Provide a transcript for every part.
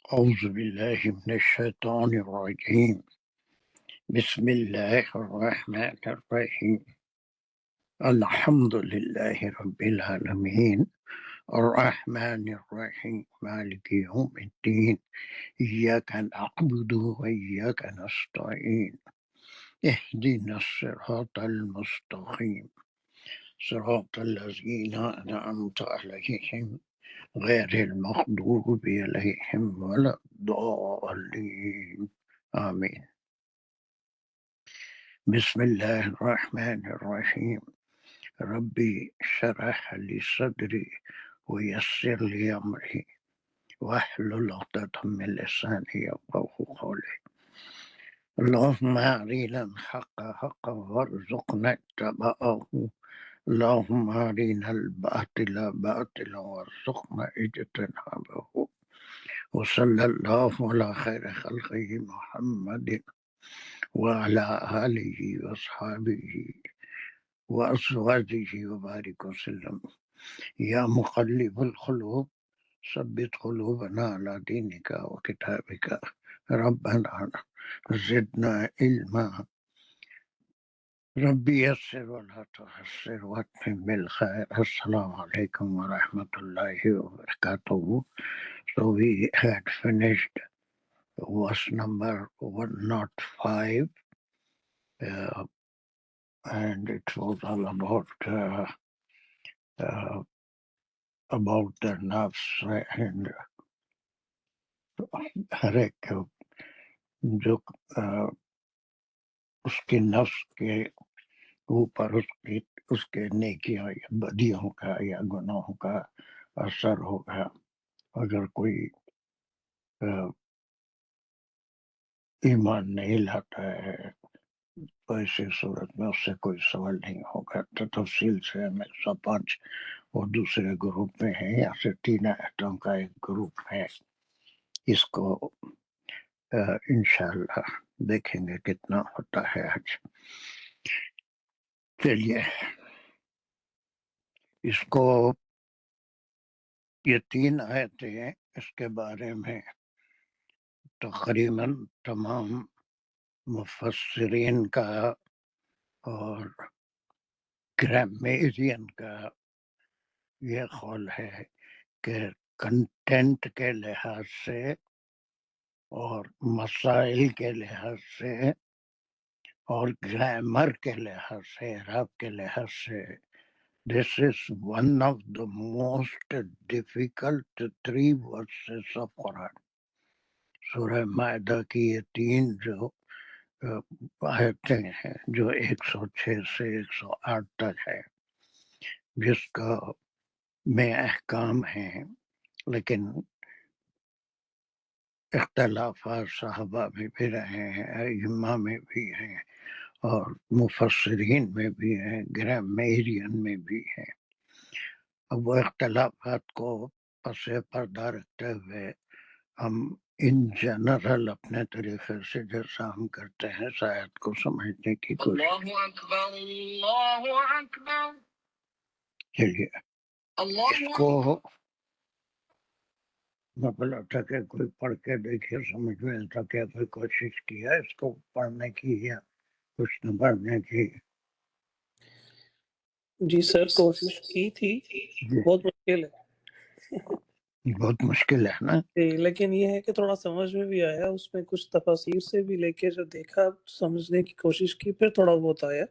أعوذ بالله من الشيطان الرجيم. بسم الله الرحمن الرحيم. الحمد لله رب العالمين الرحمن الرحيم مالك يوم الدين إياك نعبد وإياك نستعين اهدنا الصراط المستقيم صراط الذين أنعمت عليهم غير المغضوب عليهم ولا الضالين آمين. بسم الله الرحمن الرحيم. ربي شرح لي صدري ويسر لي أمري واحلل عقدة من لساني يفقهوا قولي. اللهم أرنا الحق حقا وارزقنا اتباعه. اللهم أرنا الباطل باطلا وارزقنا اجتنابه. وصلى الله على خير خلقه محمد وعلى آله وأصحابه وأزواجه وبارك وسلم. يا مقلب القلوب ثبت قلوبنا على دينك وكتابك. ربنا زدنا علما. ربي يسر ولا تعسر واتمم بالخير. السلام عليكم ورحمة الله وبركاته. So we had finished verse number 105, and it was all about the nafs and ہر ایک جو اس کی نفس کے اوپر اس کے نیکیوں یا بدیوں کا یا گناہوں کا اثر ہوگا اگر کوئی ایمان نہیں لاتا ہے، تو ایسی صورت میں اس سے کوئی سوال نہیں ہوگا. تو تفصیل سے ہمیں 105 اور دوسرے گروپ میں ہے، یا سے 3 آیتوں کا ایک گروپ ہے. اس کو انشاءاللہ دیکھیں گے کتنا ہوتا ہے آج. چلیے، اس کو یہ 3 آیتیں اس کے بارے میں تقریباً تمام مفسرین کا اور گرامیرین کا یہ قول ہے کہ کنٹینٹ کے لحاظ سے اور مسائل کے لحاظ سے اور گرامر کے لحاظ سے، اعراب کے لحاظ سے this is one of the most difficult 3 verses of Quran. سورہ مائدہ کی یہ 3 جو آیتیں ہیں جو 106 سے 108 تک ہے، جس کا میں احکام ہیں، لیکن اختلافات صحابہ میں بھی رہے ہیں، ائمہ میں بھی ہیں، اور مفسرین میں بھی ہیں، گرامیرین میں بھی ہیں. اب وہ اختلافات کو پس پردہ رکھتے ہوئے ہم ان جنرل اپنے طریقے سے جیسا ہم کرتے ہیں شاید کو سمجھنے کی کوشش. اللہ اکبر اللہ اکبر. چلیے، اس کو میں بولا تھا کہ کوئی پڑھ کے دیکھیے، سمجھ میں آتا کہ کوئی کوشش کیا اس کو پڑھنے کی یا کچھ نہ پڑھنے کی. جی سر، کوشش کی تھی، بہت مشکل ہے. بہت مشکل ہے نا، لیکن یہ ہے کہ تھوڑا سمجھ میں بھی آیا، اس میں کچھ تفاسیر سے بھی لے کے جو دیکھا، سمجھنے کی کوشش کی، پھر تھوڑا بہت آیا،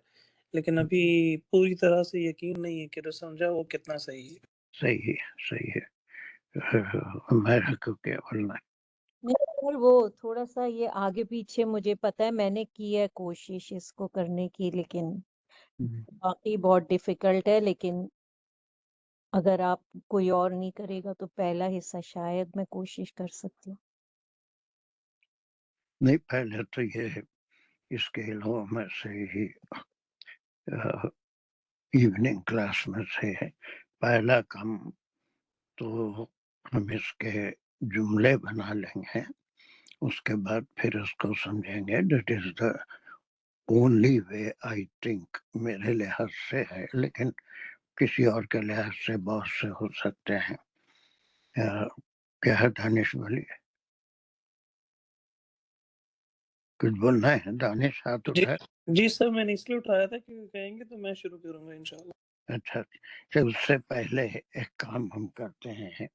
لیکن ابھی پوری طرح سے یقین نہیں ہے کہ جو سمجھا وہ کتنا صحیح ہے. صحیح ہے. میرا کو کیا بولنا ہے؟ نہیں سر، وہ تھوڑا سا یہ آگے پیچھے مجھے پتا ہے، میں نے کی ہے کوشش اس کو کرنے کی، لیکن باقی بہت ڈیفیکلٹ ہے. لیکن اگر آپ کوئی اور نہیں کرے گا تو پہلا حصہ شاید میں کوشش کر سکتی ہوں. نہیں، پہلے تو یہ اس کے علموں میں سے ہی ایوننگ کلاس میں سے پہلا کام تو ہم اس کے جملے بنا لیں گے، اس کے بعد پھر اس کو سمجھیں گے. That is the only way I think, میرے لحاظ سے ہے، لیکن کسی اور کے لحاظ سے بہت سے ہو سکتے ہیں. کیا ہے دانش بولیے؟ کچھ بولنا ہے دانش؟ ہاتھ اٹھا. جی سر، میں نے اس لیے اٹھایا تھا کہ کہیں گے تو میں شروع کروں گا انشاءاللہ. اچھا، اس سے پہلے ایک کام ہم کرتے ہیں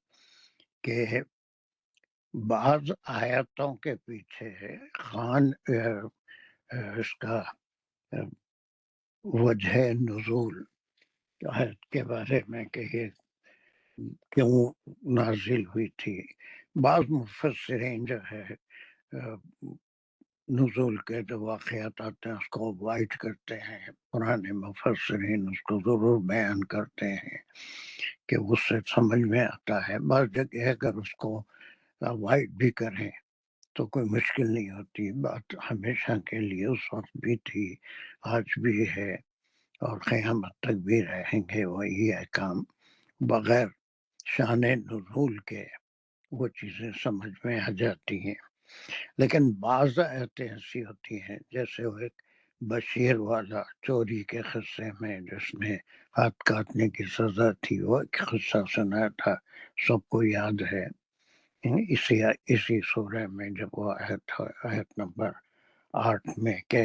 کہ بعض آیتوں کے پیچھے خان اس کا وجہ نزول آیت کے بارے میں کہ یہ کیوں نازل ہوئی تھی. بعض مفسرین جو ہے نزول کے جو واقعات آتے ہیں اس کو اوائڈ کرتے ہیں. پرانے مفسرین اس کو ضرور بیان کرتے ہیں کہ اس سے سمجھ میں آتا ہے. بعض جگہ اگر اس کو اوائڈ بھی کریں تو کوئی مشکل نہیں ہوتی. بات ہمیشہ کے لیے اس وقت بھی تھی، آج بھی ہے، اور قیامت تک بھی رہیں گے وہی احکام. بغیر شان نزول کے وہ چیزیں سمجھ میں آ جاتی ہیں. لیکن بعض آیتیں ایسی ہوتی ہیں، جیسے وہ ایک بشیر والا چوری کے قصے میں جس میں ہاتھ کاٹنے کی سزا تھی، وہ ایک قصہ سنا تھا، سب کو یاد ہے. اسی سورہ میں جب وہ آیت نمبر 8 میں کہ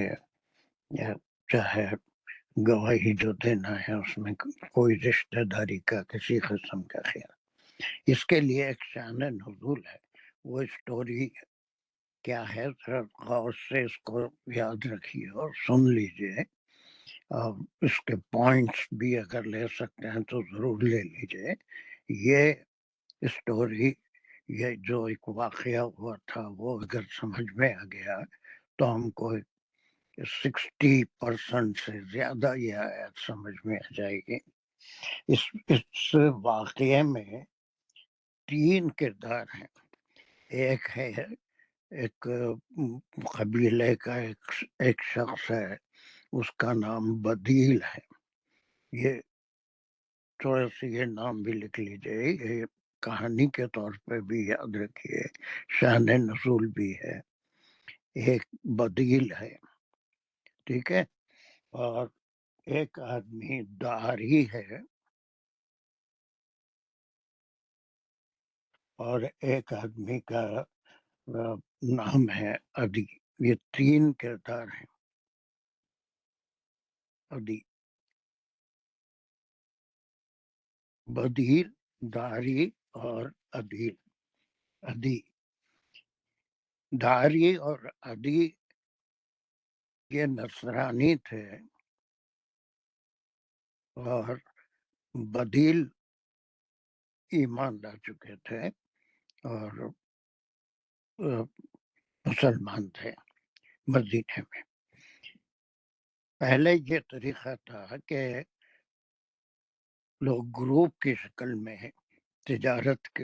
چاہے گواہی جو دینا ہے اس میں کوئی رشتہ داری کا کسی قسم کا خیال، اس کے لیے ایک شان نزول ہے. وہ اسٹوری کیا ہے ذرا غور سے اس کو یاد رکھیے اور سن لیجئے. اس کے پوائنٹس بھی اگر لے سکتے ہیں تو ضرور لے لیجئے. یہ اسٹوری، یہ جو ایک واقعہ ہوا تھا، وہ اگر سمجھ میں آ گیا تو ہم کو 60% سے زیادہ یہ آیت سمجھ میں آ جائے گی. اس واقعے میں 3 کردار ہیں. ایک ہے ایک قبیلے کا ایک شخص ہے، اس کا نام بدیل ہے. یہ تھوڑا سی یہ نام بھی لکھ لیجئے، یہ کہانی کے طور پہ بھی یاد رکھیے، شان نزول بھی ہے. ایک بدیل ہے، ٹھیک ہے، اور ایک آدمی داری ہے، اور ایک آدمی کا نام ہے ادی. یہ 3 کردار ہیں. ادی، بدیل، داری اور ادیل. ادی، داری اور ادی یہ نصرانی تھے، اور بدیل ایمان لا چکے تھے اور مسلمان تھے مدینے میں. پہلے یہ طریقہ تھا کہ لوگ گروپ کی شکل میں تجارت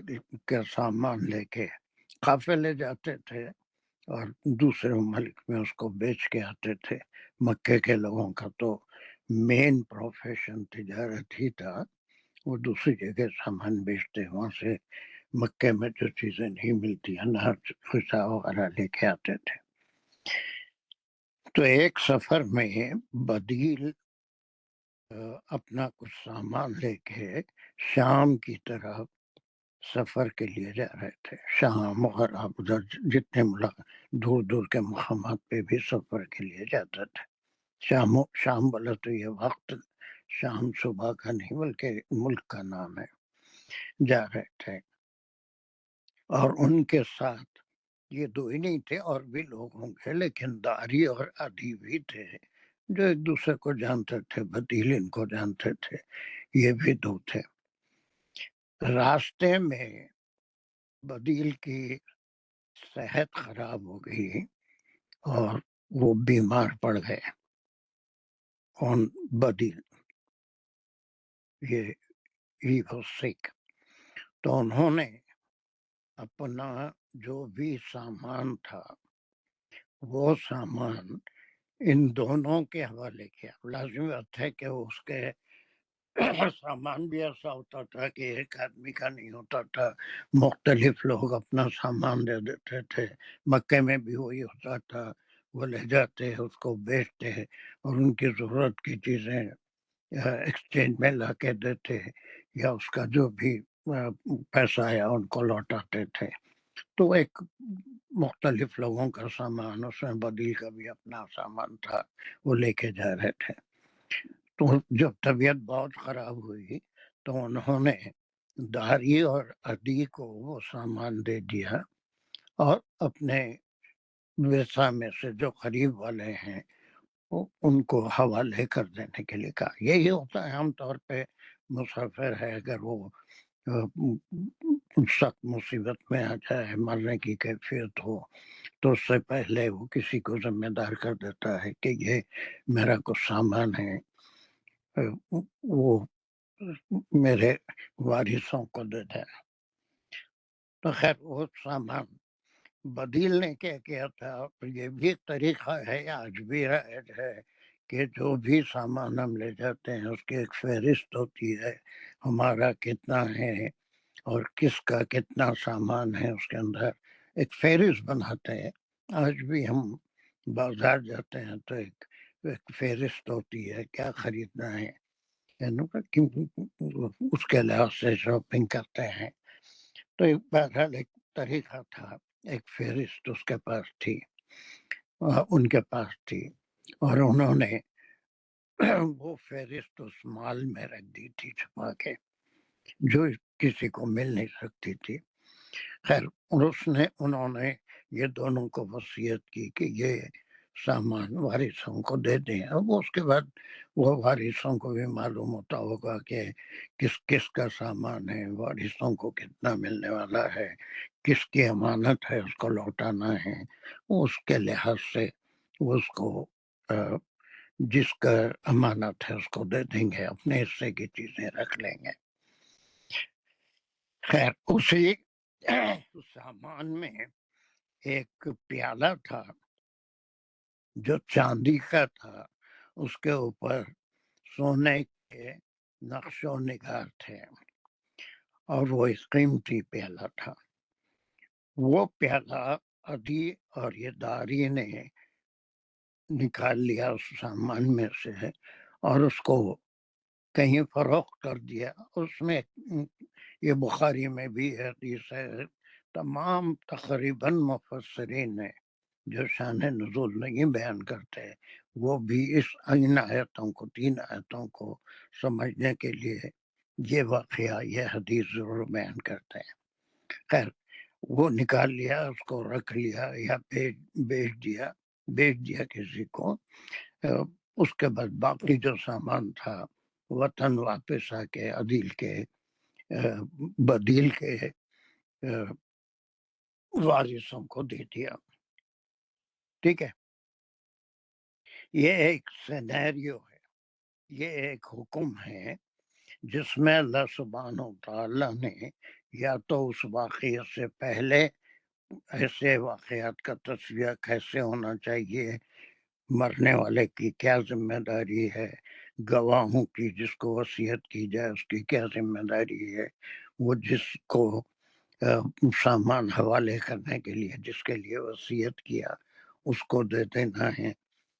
کا سامان لے کے قافلے جاتے تھے اور دوسرے ملک میں اس کو بیچ کے آتے تھے. مکے کے لوگوں کا تو مین پروفیشن تجارت ہی تھا. وہ دوسری جگہ سامان بیچتے، وہاں سے مکے میں جو چیزیں نہیں ملتی، انار خشا وغیرہ لے کے آتے تھے. تو ایک سفر میں بدیل اپنا کچھ سامان لے کے شام کی طرف سفر کے لیے جا رہے تھے. شام اور ادھر جتنے دور دور کے مقامات پہ بھی سفر کے لیے جاتا تھا. شام بولا تو یہ وقت شام صبح کا نہیں بلکہ ملک کا نام ہے. جا رہے تھے اور ان کے ساتھ یہ 2 ہی نہیں تھے، اور بھی لوگ ہوں گے، لیکن داری اور ادی بھی تھے جو ایک دوسرے کو جانتے تھے. بدیل ان کو جانتے تھے، یہ بھی 2 تھے. راستے میں بدیل کی صحت خراب ہو گئی اور وہ بیمار پڑ گئے. کون؟ بدیل. یہ سکھ. تو انہوں نے اپنا جو بھی سامان تھا وہ سامان ان دونوں کے حوالے کیا. لازمی بات ہے کہ اس کے سامان بھی ایسا ہوتا تھا کہ ایک آدمی کا نہیں ہوتا تھا، مختلف لوگ اپنا سامان دے دیتے تھے. مکے میں بھی وہی ہوتا تھا، وہ لے جاتے اس کو بیچتے اور ان کی ضرورت کی چیزیں ایکسچینج میں لا کے دیتے، یا اس کا جو بھی پیسہ آیا ان کو لوٹاتے تھے. تو ایک مختلف لوگوں کا سامان، اس میں بدیل کا بھی اپنا سامان تھا، وہ لے کے جا رہے تھے۔ تو جب طبیعت بہت خراب ہوئی تو انہوں نے داری اور عدی کو وہ سامان دے دیا اور اپنے ویسا میں سے جو قریب والے ہیں ان کو حوالے کر دینے کے لیے کہا۔ یہی ہوتا ہے عام طور پہ، مسافر ہے اگر وہ سخت مصیبت میں آ جائے، مرنے کی کیفیت ہو، تو اس سے پہلے وہ کسی کو ذمہ دار کر دیتا ہے کہ یہ میرا کچھ سامان ہے، وہ میرے وارثوں کو دے دیں۔ تو خیر وہ سامان بدیل نے کیا کیا تھا، یہ بھی طریقہ ہے، آج بھی رائج ہے کہ جو بھی سامان ہم لے جاتے ہیں اس کی ایک فہرست ہوتی ہے، ہمارا کتنا ہے اور کس کا کتنا سامان ہے، اس کے اندر ایک فہرست بناتے ہیں۔ آج بھی ہم بازار جاتے ہیں تو ایک فہرست ہوتی ہے کیا خریدنا ہے، اس کے لحاظ سے شاپنگ کرتے ہیں۔ تو بہرحال ایک طریقہ تھا، ایک فہرست اس کے پاس تھی، ان کے پاس تھی، اور انہوں نے وہ فہرست اس مال میں رکھ دی تھی چھپا کے، جو کسی کو مل نہیں سکتی تھی۔ خیر انہوں نے یہ دونوں کو وصیت کی کہ یہ سامان وارثوں کو دے دیں۔ اب اس کے بعد وہ وارثوں کو بھی معلوم ہوتا ہوگا کہ کس کس کا سامان ہے، وارثوں کو کتنا ملنے والا ہے، کس کی امانت ہے اس کو لوٹانا ہے، اس کے لحاظ سے وہ اس کو جس کا امانت ہے اس کو دے دیں گے، اپنے حصے کی چیزیں رکھ لیں گے۔ خیر اسی سامان میں ایک پیالہ تھا جو چاندی کا تھا، اس کے اوپر سونے کے نقش و نگار تھے، اور وہ ایک قیمتی پیالہ تھا۔ وہ پیالہ عدی اور یہ داری نے نکال لیا اس سامان میں سے اور اس کو کہیں فروخت کر دیا۔ اس میں یہ بخاری میں بھی حدیث ہے، تمام تقریباً مفسرین نے جو شان نزول نہیں بیان کرتے وہ بھی اس ان آیتوں کو، 3 آیتوں کو سمجھنے کے لیے یہ واقعہ، یہ حدیث ضرور بیان کرتے ہیں۔ خیر وہ نکال لیا، اس کو رکھ لیا یا بیچ دیا کسی کو۔ اس کے بعد باقی جو سامان تھا وطن واپس آ کے عدیل کے بدیل کے وارثوں کو دے دیا۔ ٹھیک ہے، یہ ایک سینیریو ہے، یہ ایک حکم ہے جس میں اللہ سبحانہ وتعالی نے یا تو اس واقعے سے پہلے ایسے واقعات کا تصویہ کیسے ہونا چاہیے، مرنے والے کی کیا ذمہ داری ہے، گواہوں کی جس کو وصیت کی جائے اس کی کیا ذمہ داری ہے، وہ جس کو سامان حوالے کرنے کے لیے جس کے لیے وصیت کیا اس کو دے دینا ہے۔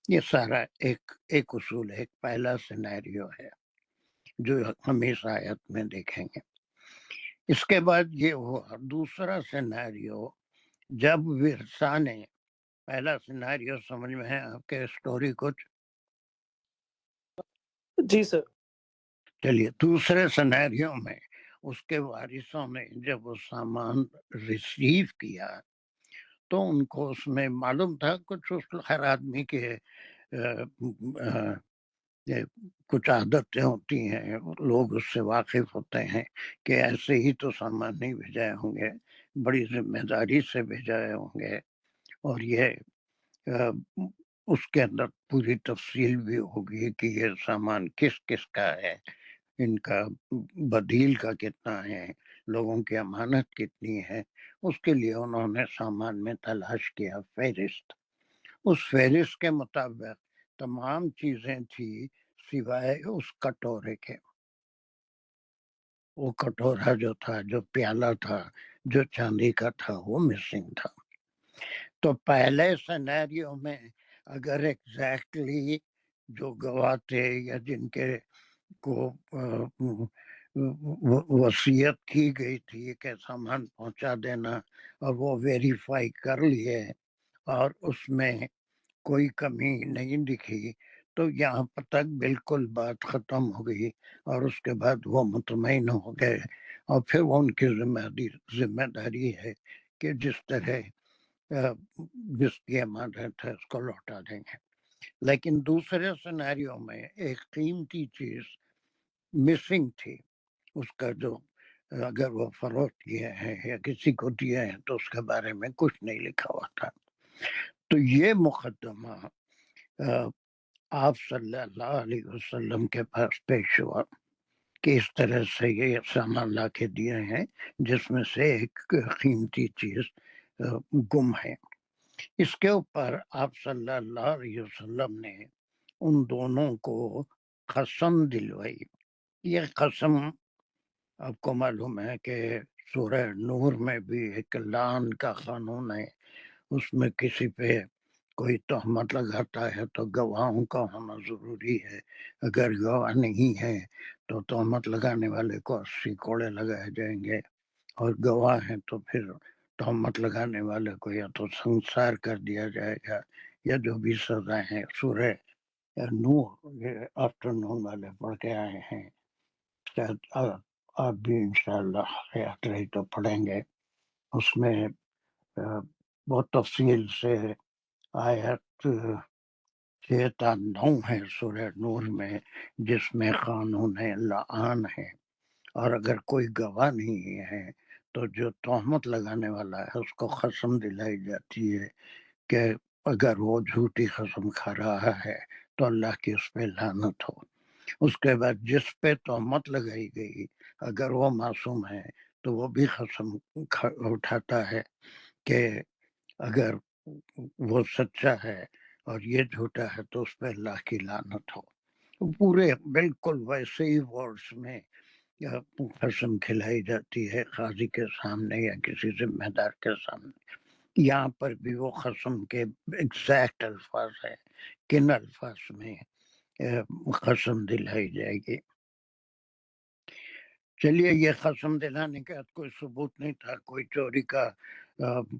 یہ سارا ایک اصول ہے، ایک پہلا سینیریو ہے جو ہم اس آیت میں دیکھیں گے۔ اس کے بعد یہ ہوا دوسرا سینیریو جب ورثہ نے، پہلا سینیریو سمجھ میں ہے آپ کے سٹوری کچھ؟ جی سر۔ چلیے دوسرے سینیریو میں اس کے وارثوں نے جب وہ سامان ریسیو کیا تو ان کو اس میں معلوم تھا کچھ، اس ہر آدمی کے کچھ عادتیں ہوتی ہیں، لوگ اس سے واقف ہوتے ہیں کہ ایسے ہی تو سامان نہیں بھیجائے ہوں گے، بڑی ذمہ داری سے بھیجائے ہوں گے، اور یہ اس کے اندر پوری تفصیل بھی ہوگی کہ یہ سامان کس کس کا ہے، ان کا بدیل کا کتنا ہے، لوگوں کی امانت کتنی ہے۔ اس کے لیے انہوں نے سامان میں تلاش کیا فہرست، اس فہرست کے مطابق تمام چیزیں تھی سوائے اس کٹورے کے۔ وہ کٹورا جو تھا، جو پیالہ تھا، جو چاندی کا تھا، وہ مسنگ تھا۔ تو پہلے سینیریو میں اگر ایگزیکٹلی جو گواہ تھے یا جن کے کو وصیت کی گئی تھی کہ سامان پہنچا دینا، اور وہ ویریفائی کر لیے اور اس میں کوئی کمی نہیں دکھی، تو یہاں پر تک بالکل بات ختم ہو گئی، اور اس کے بعد وہ مطمئن ہو گئے، اور پھر وہ ان کی ذمہ داری ہے کہ جس طرح جس کی امانت ہے اس کو لوٹا دیں گے۔ لیکن دوسرے سیناریو میں ایک قیمتی چیز مسنگ تھی، اس کا جو اگر وہ فروخت کیا ہے یا کسی کو دیا ہے تو اس کے بارے میں کچھ نہیں لکھا ہوا تھا۔ تو یہ مقدمہ آپ صلی اللہ علیہ وسلم کے پاس پیش ہوا کہ اس طرح سے یہ سامان لا کے دیے ہیں جس میں سے ایک قیمتی چیز گم ہے۔ اس کے اوپر آپ صلی اللہ علیہ وسلم نے ان دونوں کو قسم دلوائی۔ یہ قسم آپ کو معلوم ہے کہ سورہ نور میں بھی ایک لعن کا قانون ہے، اس میں کسی پہ کوئی تہمت لگاتا ہے تو گواہوں کا ہونا ضروری ہے، اگر گواہ نہیں ہے تو تہمت لگانے والے کو 80 کوڑے لگائے جائیں گے، اور گواہ ہیں تو پھر تہمت لگانے والے کو یا تو سنسار کر دیا جائے گا یا جو بھی سزا ہے۔ سورہ نور یہ آفٹرنون والے پڑھ کے آئے ہیں، شاید آپ بھی انشاءاللہ یاد رہی تو پڑھیں گے، اس میں بہت تفصیل سے آیت 9 ہے سورہ نور میں، جس میں قانون لعان ہے، اور اگر کوئی گواہ نہیں ہے تو جو تہمت لگانے والا ہے اس کو قسم دلائی جاتی ہے کہ اگر وہ جھوٹی قسم کھا رہا ہے تو اللہ کی اس پہ لعنت ہو۔ اس کے بعد جس پہ تہمت لگائی گئی اگر وہ معصوم ہے تو وہ بھی قسم اٹھاتا ہے کہ اگر وہ سچا ہے اور یہ جھوٹا ہے تو اس پہ اللہ کی لعنت ہو۔ پورے بالکل ویسے ہی ورڈز میں قسم کھلائی جاتی ہے قاضی کے سامنے یا کسی ذمہ دار کے سامنے۔ یہاں پر بھی وہ قسم کے ایگزیکٹ الفاظ ہے، کن الفاظ میں قسم دلائی جائے گی۔ چلیے، یہ قسم دلانے کا کوئی ثبوت نہیں تھا، کوئی چوری کا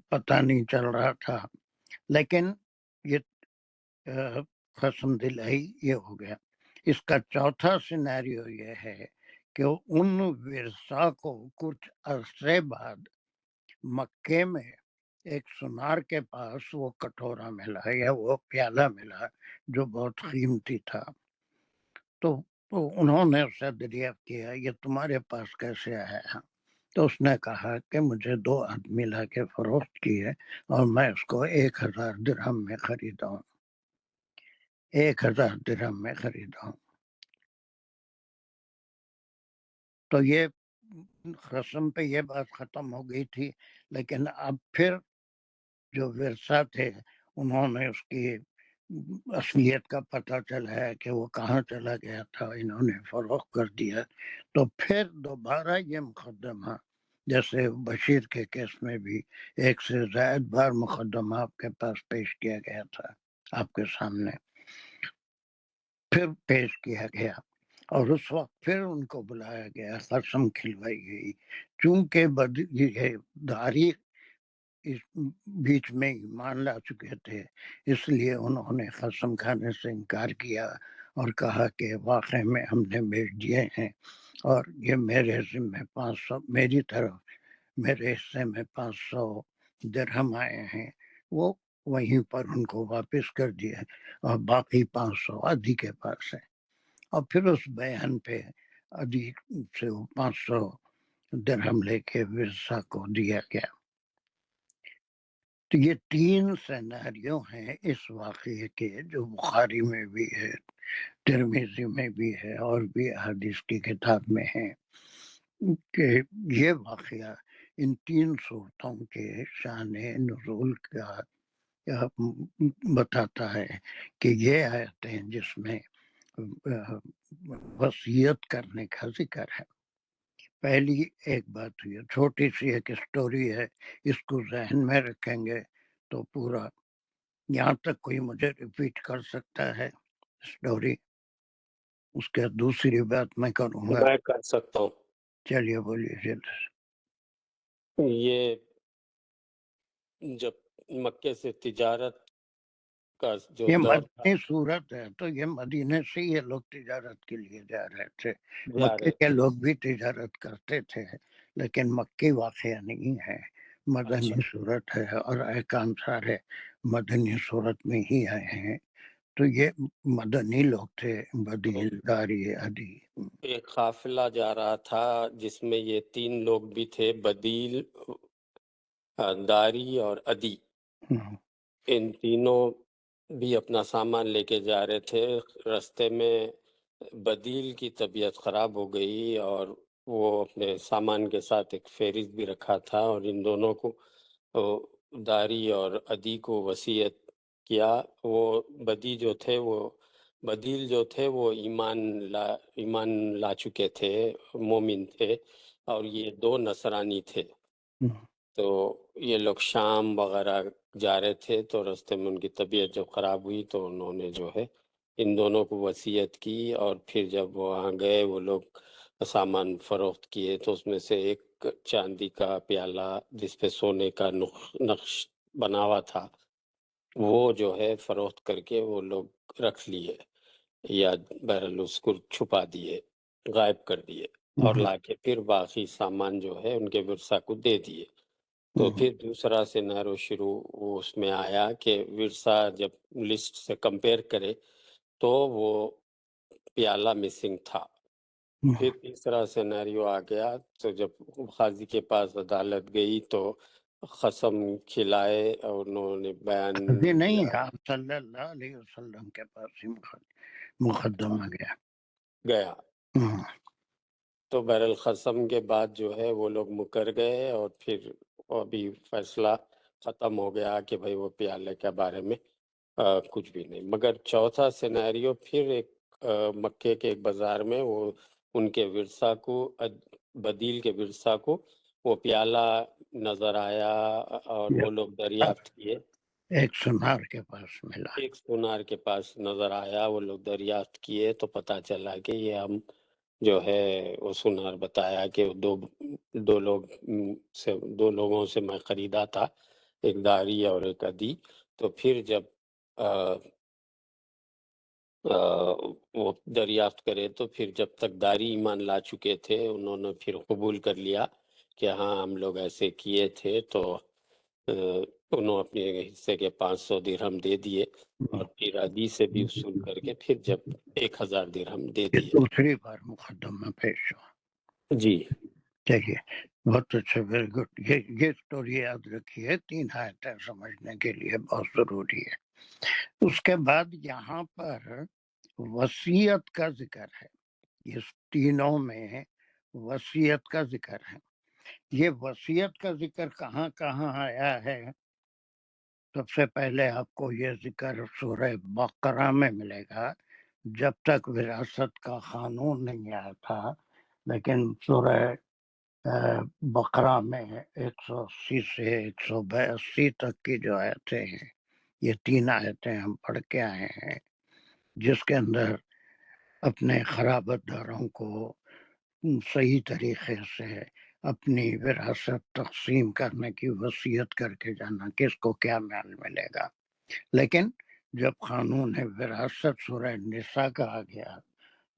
پتہ نہیں چل رہا تھا، لیکن یہ قسم دلائی یہ ہو گیا۔ اس کا چوتھا سینیریو یہ ہے کہ ان ورثا کو کچھ عرصے بعد مکے میں ایک سنار کے پاس وہ کٹورا ملا یا وہ پیالہ ملا جو بہت قیمتی تھا، تو انہوں نے اسے دریافت کیا یہ تمہارے پاس کیسے آیا؟ تو اس نے کہا کہ مجھے 2 آدمی لا کے فروخت کی ہے اور میں اس کو 1000 درہم میں خریدا ہوں، 1000 درہم میں خریدا ہوں۔ تو یہ قسم پہ یہ بات ختم ہو گئی تھی، لیکن اب پھر جو ورثہ تھے انہوں نے اس کی اصلیت کا پتہ چلا ہے کہ وہ کہاں چلا گیا تھا، انہوں نے فروخت کر دیا، تو پھر دوبارہ یہ مقدمہ جیسے بشیر کے کیس میں بھی 1 سے زائد بار مقدمہ آپ کے پاس پیش کیا گیا تھا، آپ کے سامنے پھر پیش کیا گیا، اور اس وقت پھر ان کو بلایا گیا، قسم کھلوائی گئی۔ چونکہ یہ داری اس بیچ میں ایمان لا چکے تھے، اس لیے انہوں نے قسم کھانے سے انکار کیا اور کہا کہ واقعی میں ہم نے بیچ دیے ہیں، اور یہ میرے ذمہ 500 میری طرف میرے حصے میں 500 درہم آئے ہیں، وہ وہیں پر ان کو واپس کر دیا، اور باقی 500 ادھی کے پاس ہے، اور پھر اس بیان پہ ادھی سے 500 درہم لے کے ورثہ کو دیا گیا۔ تو یہ 3 سیناریو ہیں اس واقعے کے جو بخاری میں بھی ہے، ترمذی میں بھی ہے اور بھی احادیث کی کتاب میں ہے، کہ یہ واقعہ ان 3 صورتوں کے شان نزول کا بتاتا ہے کہ یہ آیتیں جس میں وصیت کرنے کا ذکر ہے۔ پہلی ایک بات ہوئی، چھوٹی سی ایک سٹوری ہے، اس کو ذہن میں رکھیں گے تو پورا، یہاں تک کوئی مجھے ریپیٹ کر سکتا ہے سٹوری؟ اس کے دوسری بات میں کروں گا، میں کر سکتا ہوں۔ چلیے بولیے جلد سے۔ یہ جب مکے سے تجارت کا جو یہ دور تھا مدنی صورت ہے تو یہ مدینے سے یہ لوگ تجارت کے لیے جا رہے تھے. جا مکے رہے کے تھے. لوگ بھی تجارت کرتے تھے لیکن مکی واقعہ نہیں ہے، مدنی اچھا، صورت ہے اور احکام سارے مدنی صورت میں ہی آئے ہیں. تو یہ مدنی لوگ تھے، بدیل، داری، ادی. ایک قافلہ جا رہا تھا جس میں یہ 3 لوگ بھی تھے، بدیل، داری اور ادی. ہم، ان تینوں بھی اپنا سامان لے کے جا رہے تھے. رستے میں بدیل کی طبیعت خراب ہو گئی اور وہ اپنے سامان کے ساتھ ایک فہرست بھی رکھا تھا، اور ان دونوں کو داری اور ادی کو وصیت کیا. وہ بدیل جو تھے وہ ایمان لا چکے تھے، مومن تھے، اور یہ 2 نصرانی تھے. ہم، تو یہ لوگ شام وغیرہ جا رہے تھے، تو راستے میں ان کی طبیعت جب خراب ہوئی تو انہوں نے جو ہے ان دونوں کو وصیت کی. اور پھر جب وہاں گئے وہ لوگ سامان فروخت کیے تو اس میں سے ایک چاندی کا پیالہ جس پہ سونے کا نقش بنا ہوا تھا وہ جو ہے فروخت کر کے وہ لوگ رکھ لیے، یا بہرحال اس کو چھپا دیے، غائب کر دیے، اور لا کے پھر باقی سامان جو ہے ان کے ورثہ کو دے دیے. تو پھر دوسرا سینارو شروع اس میں آیا کہ ورثہ جب لسٹ سے کمپیئر کرے تو وہ پیالہ مسنگ تھا. پھر تیسرا سیناریو آ گیا، تو جب قاضی کے پاس عدالت گئی تو قسم کھلائے اور انہوں نے بیان ابھی نہیں، دیا آپ صلی اللہ علیہ وسلم کے پاس ہی مقدمہ گیا. گیا. ہم، تو بہرحال قسم کے بعد جو ہے وہ لوگ مکر گئے، اور پھر ابھی فیصلہ ختم ہو گیا کہ بھئی وہ پیالے کے بارے میں کچھ بھی نہیں. مگر چوتھا سیناریو پھر ایک مکے کے ایک بازار میں وہ ان کے ورثہ کو، بدیل کے ورثہ کو وہ پیالہ نظر آیا، اور وہ لوگ دریافت کیے. ایک سنار کے پاس ملا. ایک سونار کے پاس نظر آیا، وہ لوگ دریافت کیے تو پتہ چلا کہ یہ ہم جو ہے وہ سونار بتایا کہ دو لوگوں سے میں خریدا تھا، ایک داری اور ایک ادی. تو پھر جب وہ دریافت کرے تو پھر جب تک داری ایمان لا چکے تھے انہوں نے پھر قبول کر لیا کہ ہاں ہم لوگ ایسے کیے تھے. تو انہوں اپنے حصے کے 500 درہم دے دیے، اور پھر ادی سے بھی وصول کر کے پھر جب 1000 درہم دے یہ دیے. دوسری بار مقدمہ پیش ہوا. جی چلیے، بہت اچھا، ویری گڈ. یہ اسٹوری یاد رکھیے، 3 آیتیں سمجھنے کے لیے بہت ضروری ہے. اس کے بعد یہاں پر وصیت کا ذکر ہے. اس تینوں میں وصیت کا ذکر ہے. یہ وصیت کا ذکر کہاں کہاں آیا ہے؟ سب سے پہلے آپ کو یہ ذکر سورہ بقرہ میں ملے گا. جب تک وراثت کا قانون نہیں آیا تھا، لیکن سورہ بقرہ میں 180 سے 182 تک کی جو آیتیں ہیں، یہ 3 آیتیں ہم پڑھ کے آئے ہیں، جس کے اندر اپنے خرابت داروں کو صحیح طریقے سے اپنی وراثت تقسیم کرنے کی وصیت کر کے جانا، کس کو کیا مال ملے گا. لیکن جب قانون وراثت سورہ نساء کا آ گیا،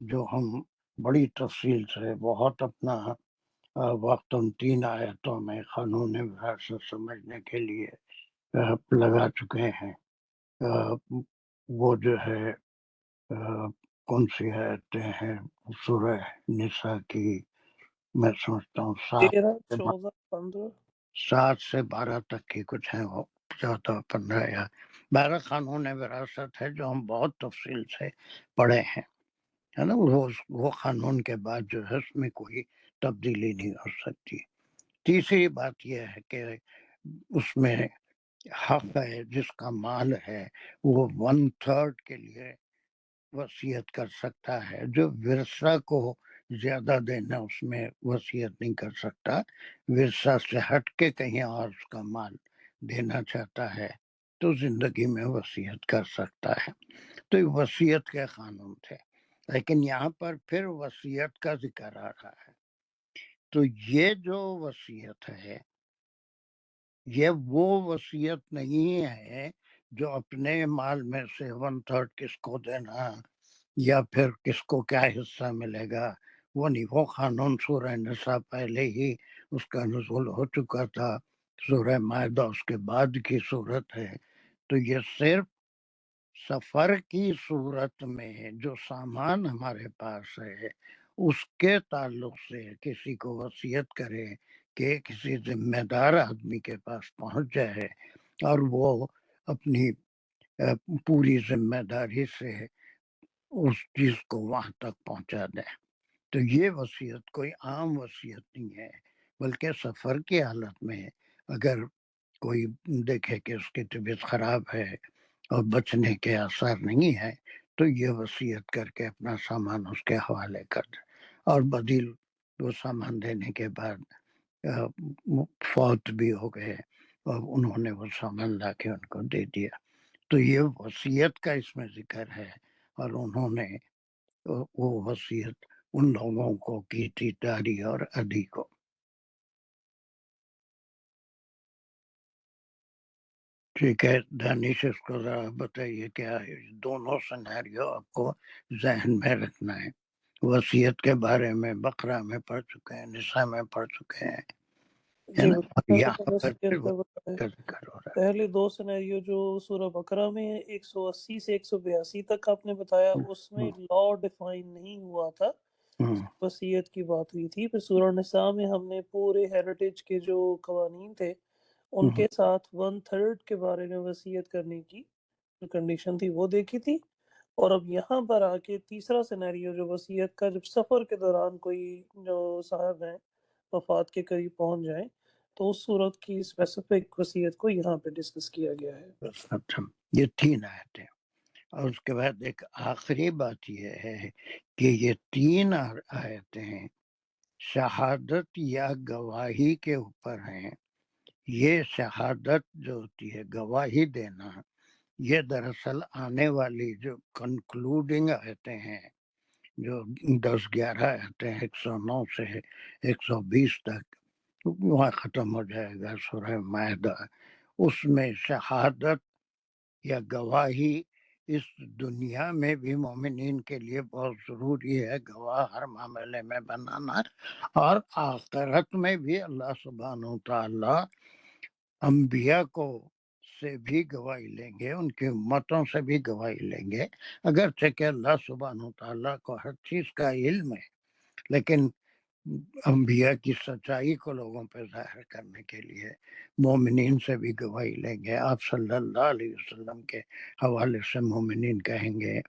جو ہم بڑی تفصیل سے بہت اپنا وقت ان 3 آیتوں میں قانون وراثت سمجھنے کے لیے لگا چکے ہیں. وہ جو ہے کون سی آیتیں ہیں سورہ نساء کی؟ میں سمجھتا ہوں 13، 14، 15 7 سے 12 تک کی کچھ ہیں، وہ 14، 15 یا 12 قانون وراثت ہے جو ہم بہت تفصیل سے پڑھے ہیں، ہے نا. وہ قانون کے بعد جو ہے اس میں کوئی تبدیلی نہیں ہو سکتی. تیسری بات یہ ہے کہ اس میں حق ہے، جس کا مال ہے وہ 1/3 کے لیے وصیت کر سکتا ہے. جو ورثہ کو زیادہ دینا اس میں وصیت نہیں کر سکتا. ورثہ سے ہٹ کے کہیں اور اس کا مال دینا چاہتا ہے تو زندگی میں وصیت کر سکتا ہے. تو یہ وصیت کے قانون تھے. لیکن یہاں پر پھر وصیت کا ذکر آ رہا ہے. تو یہ جو وصیت ہے یہ وہ وصیت نہیں ہے جو اپنے مال میں سے 1/3 کس کو دینا یا پھر کس کو کیا حصہ ملے گا، وہ نہیں. وہ قانون سورہ نساء پہلے ہی اس کا نزول ہو چکا تھا، سورہ مائدہ اس کے بعد کی صورت ہے. تو یہ صرف سفر کی صورت میں جو سامان ہمارے پاس ہے اس کے تعلق سے کسی کو وصیت کرے کہ کسی ذمہ دار آدمی کے پاس پہنچ جائے اور وہ اپنی پوری ذمہ داری سے اس چیز کو وہاں تک پہنچا دے. تو یہ وصیت کوئی عام وصیت نہیں ہے، بلکہ سفر کی حالت میں اگر کوئی دیکھے کہ اس کی طبیعت خراب ہے اور بچنے کے آثار نہیں ہے تو یہ وصیت کر کے اپنا سامان اس کے حوالے کر دے، اور بدیل وہ سامان دینے کے بعد فوت بھی ہو گئے اور انہوں نے وہ سامان لا کے ان کو دے دیا. تو یہ وصیت کا اس میں ذکر ہے، اور انہوں نے وہ وصیت ان لوگوں کو کی تھی داری اور ادھی کو. ٹھیک ہے دانش، اس کو ذرا بتائیے کیا ہے دونوں سینیریو آپ کو ذہن میں رکھنا ہے. وصیت کے بارے میں بقرہ میں پڑھ چکے ہیں، نساء میں پڑھ چکے ہیں، ہے جی نا، اور پہلے یہاں تو پر وصیت کا وصیت بتائیں. کا ذکر ہو رہا پہلے دو سینیریو جو سورہ بقرہ میں 180 سے 182 تک آپ نے بتایا، اس میں لا ڈیفائن نہیں ہوا تھا، ہے. وصیت کی بات ہوئی تھی. پھر سورہ نساء میں ہم نے پورے ہیریٹیج کے جو قوانین تھے ان کے ساتھ 1/3 کے بارے میں وصیت کرنے کی جو کنڈیشن تھی وہ دیکھی تھی. اور اب یہاں پر آ کے تیسرا سینیریو جو وصیت کا، جب سفر کے دوران کوئی جو صاحب ہیں وفات کے قریب پہنچ جائیں تو اس صورت کی اسپیسیفک وصیت کو یہاں پہ ڈسکس کیا گیا ہے. اچھا، یہ 3 آیتیں، اور اس کے بعد ایک آخری بات یہ ہے کہ یہ 3 آیتیں شہادت یا گواہی کے اوپر ہیں. یہ شہادت جو ہوتی ہے، گواہی دینا، یہ دراصل آنے والی جو کنکلوڈنگ آیتیں ہیں، جو 10-11 آیتیں 109 سے 120 تک وہاں ختم ہو جائے گا سورہ مائدہ. اس میں شہادت یا گواہی اس دنیا میں بھی مومنین کے لیے بہت ضروری ہے، گواہ ہر معاملے میں بنانا، اور آخرت میں بھی اللہ سبحانہ وتعالی انبیاء کو سے بھی گواہی لیں گے، ان کی امتوں سے بھی گواہی لیں گے. اگرچہ کہ اللہ سبحانہ وتعالی کو ہر چیز کا علم ہے، لیکن انبیاء کی سچائی کو لوگوں پہ ظاہر کرنے کے لیے مومنین سے بھی گواہی لیں گے. آپ صلی اللہ علیہ وسلم کے حوالے سے مومنین کہیں گے.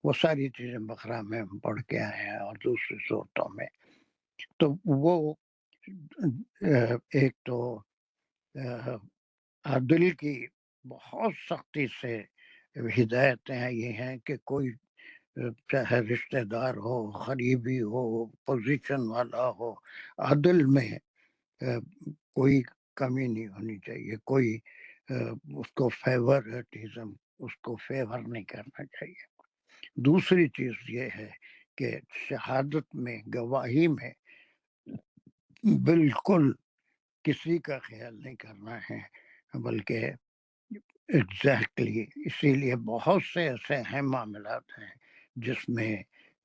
وہ ساری چیزیں بقرہ میں ہم پڑھ کے آئے ہیں اور دوسری صورتوں میں. تو وہ ایک تو عدل کی بہت سختی سے ہدایتیں یہ ہیں کہ کوئی چاہے رشتہ دار ہو، قریبی ہو، پوزیشن والا ہو، عدل میں کوئی کمی نہیں ہونی چاہیے، کوئی اس کو فیورٹزم، اس کو فیور نہیں کرنا چاہیے. دوسری چیز یہ ہے کہ شہادت میں، گواہی میں بالکل کسی کا خیال نہیں کرنا ہے، بلکہ ایگزیکٹلی اسی لیے بہت سے ایسے اہم معاملات ہیں جس میں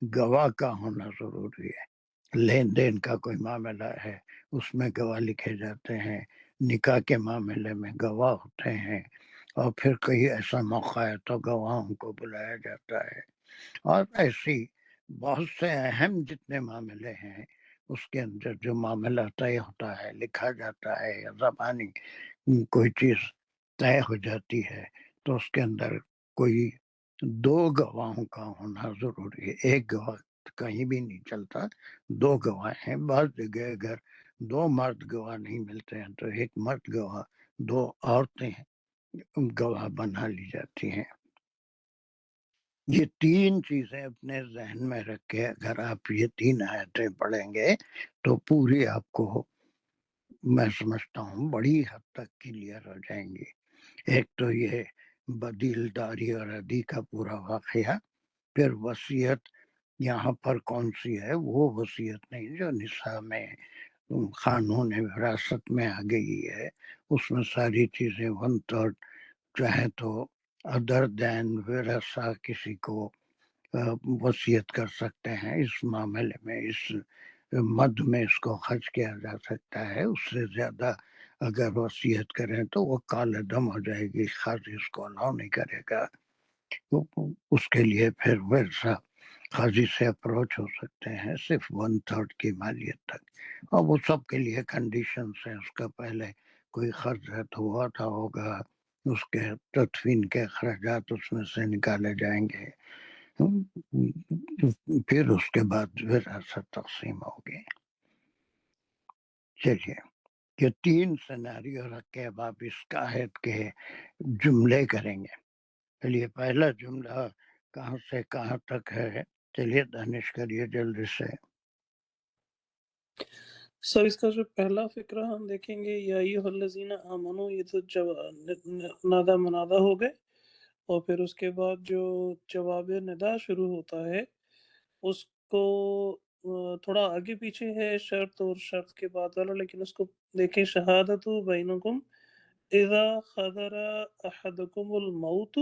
گواہ کا ہونا ضروری ہے. لین دین کا کوئی معاملہ ہے اس میں گواہ لکھے جاتے ہیں، نکاح کے معاملے میں گواہ ہوتے ہیں، اور پھر کوئی ایسا موقع ہے تو گواہوں کو بلایا جاتا ہے. اور ایسی بہت سے اہم جتنے معاملے ہیں اس کے اندر جو معاملہ طے ہوتا ہے، لکھا جاتا ہے، یا زبانی کوئی چیز طے ہو جاتی ہے تو اس کے اندر کوئی 2 گواہوں کا ہونا ضروری ہے. ایک گواہ کہیں بھی نہیں چلتا، 2 گواہ ہیں. بعض جگہ اگر 2 مرد گواہ نہیں ملتے ہیں تو ایک مرد گواہ، 2 عورتیں گواہ بنا لی جاتی ہیں. یہ 3 چیزیں اپنے ذہن میں رکھ کے اگر آپ یہ 3 آیتیں پڑھیں گے تو پوری آپ کو میں سمجھتا ہوں بڑی حد تک کلیئر ہو جائیں گی. ایک تو یہ بدیل داری اور ادی کا پورا واقعہ، پھر وصیت یہاں پر کون سی ہے، وہ وصیت نہیں جو نساء میں قانون وراثت میں آ گئی ہے، اس میں ساری چیزیں 1/3 چاہے تو ادر دین ورثہ کسی کو وصیت کر سکتے ہیں، اس معاملے میں اس مد میں اس کو خرچ کیا جا سکتا ہے، اس سے زیادہ اگر وصیت کریں تو وہ کالے دم ہو جائے گی، قاضی اس کو الاؤ نہیں کرے گا، اس کے لیے پھر ورثہ قاضی سے اپروچ ہو سکتے ہیں صرف 1/3 کی مالیت تک، اور وہ سب کے لیے کنڈیشنز ہیں، اس کا پہلے کوئی خرچ ہے تو وہ ادا ہوگا، اس کے تدفین کے اخراجات اس میں سے نکالے جائیں گے، پھر اس کے بعد وراثت تقسیم ہوگی۔ چلیے یہ 3 سیناریو رکھ کے اب آپ اس قاعد کے جملے کریں گے۔ چلیے پہلا جملہ کہاں سے کہاں تک ہے، چلیے دانش کریے جلدی سے۔ سر اس کا جو پہلا فقرہ ہم دیکھیں گے، یا ایھا الذین آمنو، یہ تو نادا منادا ہو گئے، اور پھر اس کے بعد جو جواب ندا شروع ہوتا ہے اس کو تھوڑا آگے پیچھے ہے شرط اور شرط کے بعد والا، لیکن اس کو دیکھیں، شہادت بینکم اذا حضر احدکم الموت۔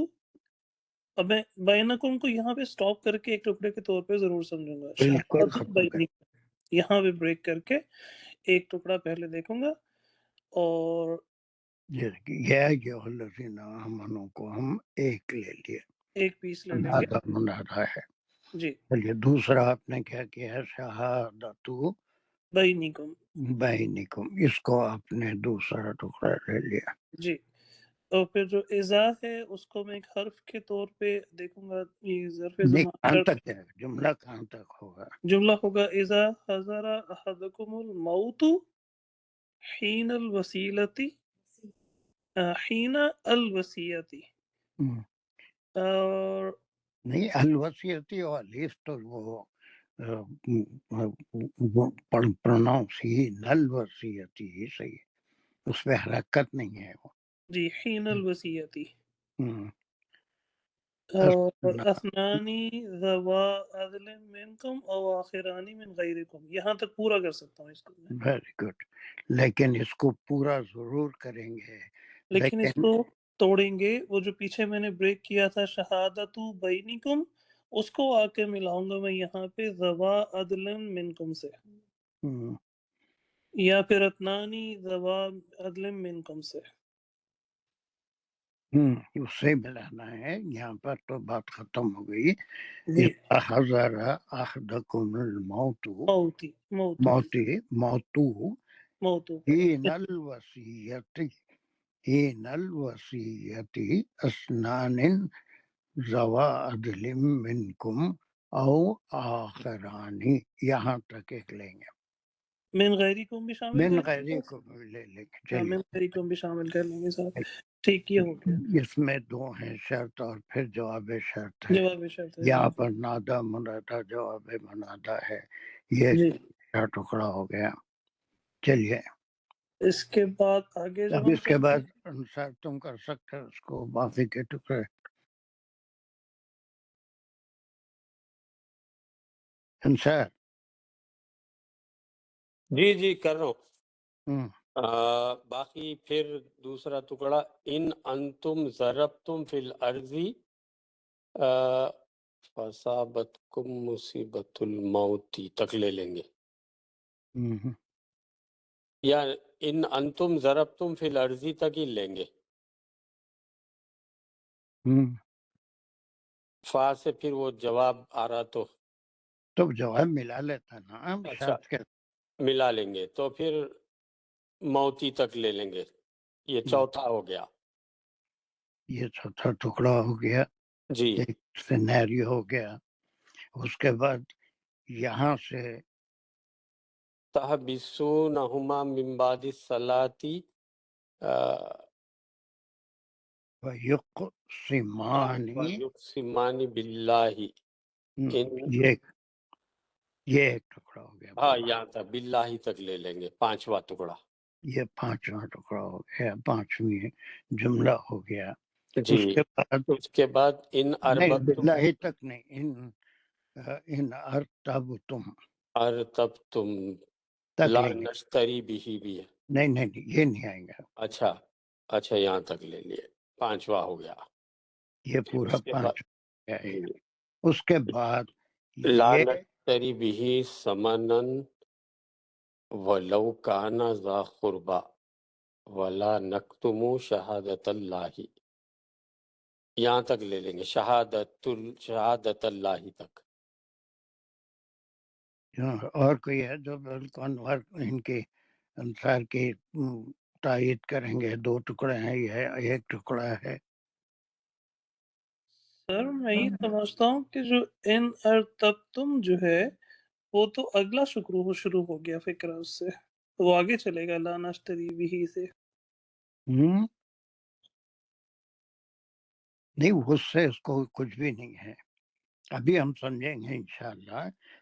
اب میں بینکم کو یہاں پہ سٹاپ کر کے ایک ٹکڑے کے طور پہ ضرور سمجھوں گا، بالکل شہادت ختم کر، بینکم یہاں پہ بریک کر کے ایک ٹکڑا پہلے دیکھوں گا، اور یہ الذین آمنو کو ہم ایک لے لیے، ایک پیس لے لیں گے۔ نادا منادا ہے۔ جی، چلیے دوسرا آپ نے کیا کیا ہے، شہادت بینکم، بینکم، اس کو آپ نے دوسرا ٹکڑا لے لیا۔ جی، اور پھر جو اذا ہے اس کو میں ایک حرف کے طور پہ دیکھوں گا، یہ ظرف نہیں زمان کہاں شرط تک ہے جملہ، کہاں تک ہوگا؟ جملہ ہوگا اذا حضر احدکم الموت حین الوسیلتی، حین الوسیتی، ہم، اور نہیں الوسیتی اور الف تو وہ پروناؤنس ہی الوسیتی ہی صحیح، اس پہ حرکت نہیں ہے وہ۔ جی حین الوسیتی، ہم، اور اثنانی ذوا عدل منکم او آخرانی من غیرکم، یہاں تک پورا کر سکتا ہوں اس کو میں، ویری گڈ، لیکن اس کو پورا ضرور کریں گے، لیکن اس لیکن کو توڑیں گے، وہ جو پیچھے میں نے بریک کیا تھا شہادت بینکم، اس کو آ کے ملاؤں گا میں یہاں پہ ذوا عدل منکم سے، ہم، یا پھر اتنانی ذوا عدل منکم سے۔ اس سے ملانا ہے، یہاں پر تو بات ختم ہو گئی۔ جی، اذا حضر احدکم الموت، موتی، موتو، موتو موتو، حین الوصیت، حین الوصیت اسنان ذوا عدل منکم او آخرانی، یہاں تک ایک لیں گے، من غیرکم بھی شامل من کر لیں گے، غیرکم لے لیں گے۔ ہاں، من چلیے غیرکم بھی شامل کر لیں گے صاحب، ٹھیک، یہ ہو گیا، اس میں 2 ہیں، شرط اور پھر جواب شرط ہے، جواب شرط ہے۔ یہاں پر نادا منادا جواب منادا ہے، یہ جی، کا ٹکڑا ہو گیا۔ چلیے اس کے بعد آگے جو اب ہم اس کے بعد انصار تم کر سکتے اس کو، باقی کے ٹکڑے انصار۔ جی جی کر رہا ہوں۔ ہم، باقی پھر دوسرا ٹکڑا، ان انتم ضربتم فی الارض فصابتکم مصیبت الموت تک لے لیں گے، ہم، یا ان انتم ضربتم فی الارض تک ہی لیں گے، ہم، فا سے پھر وہ جواب آ رہا تو تو جواب ملا لیتا نا اچھا شرط کے۔ ملا لیں گے، تو پھر موتی تک لے لیں گے، یہ ہم، چوتھا ہو گیا۔ یہ چوتھا ٹکڑا ہو گیا، جی، ایک سینیریو ہو گیا۔ اس کے بعد یہاں سے تحبسونہما من بعد الصلاۃ وَيُقْسِمَانِ، وَيُقْسِمَانِ بِاللَّهِ ان، یہ ایک ٹکڑا ہو گیا ہاں پورا، یہاں تک باللہ تک لے لیں گے، 5واں ٹکڑا۔ یہ 5واں ٹکڑا ہو گیا، 5ویں جملہ ہو گیا۔ جی، اس کے بعد اس کے بعد ان نہیں اربتم باللہ تک نہیں، ان ارتبتم، ارتبتم، تک لا لیں گے. نشتری بھی ہے. نہیں نہیں نہیں، یہ نہیں آئے گا. اچھا یہاں تک لے لیے، 5واں ہو گیا. یہ پھر پورا اس کے 5 بعد ہے. اس کے بعد لا یہ نشتری بھی ثمنن ولو کان ذا قربا ولا نکتم شہادت اللہ. یہاں تک لے لیں گے، شہادت اللہ تک. اور کوئی ہے جو بالکل ان کے انصار کی تائید کریں گے؟ 2 ٹکڑے ہیں، یہ 1 ٹکڑا ہے. سر میں یہ سمجھتا ہوں کہ جو ان ارتبتم جو ہے وہ تو اگلا شروع ہو گیا فکرہ، اس سے وہ آگے چلے گا لا نشتری بھی سے. نہیں، اس سے اس کو کچھ بھی نہیں ہے. ابھی ہم سمجھیں گے انشاءاللہ.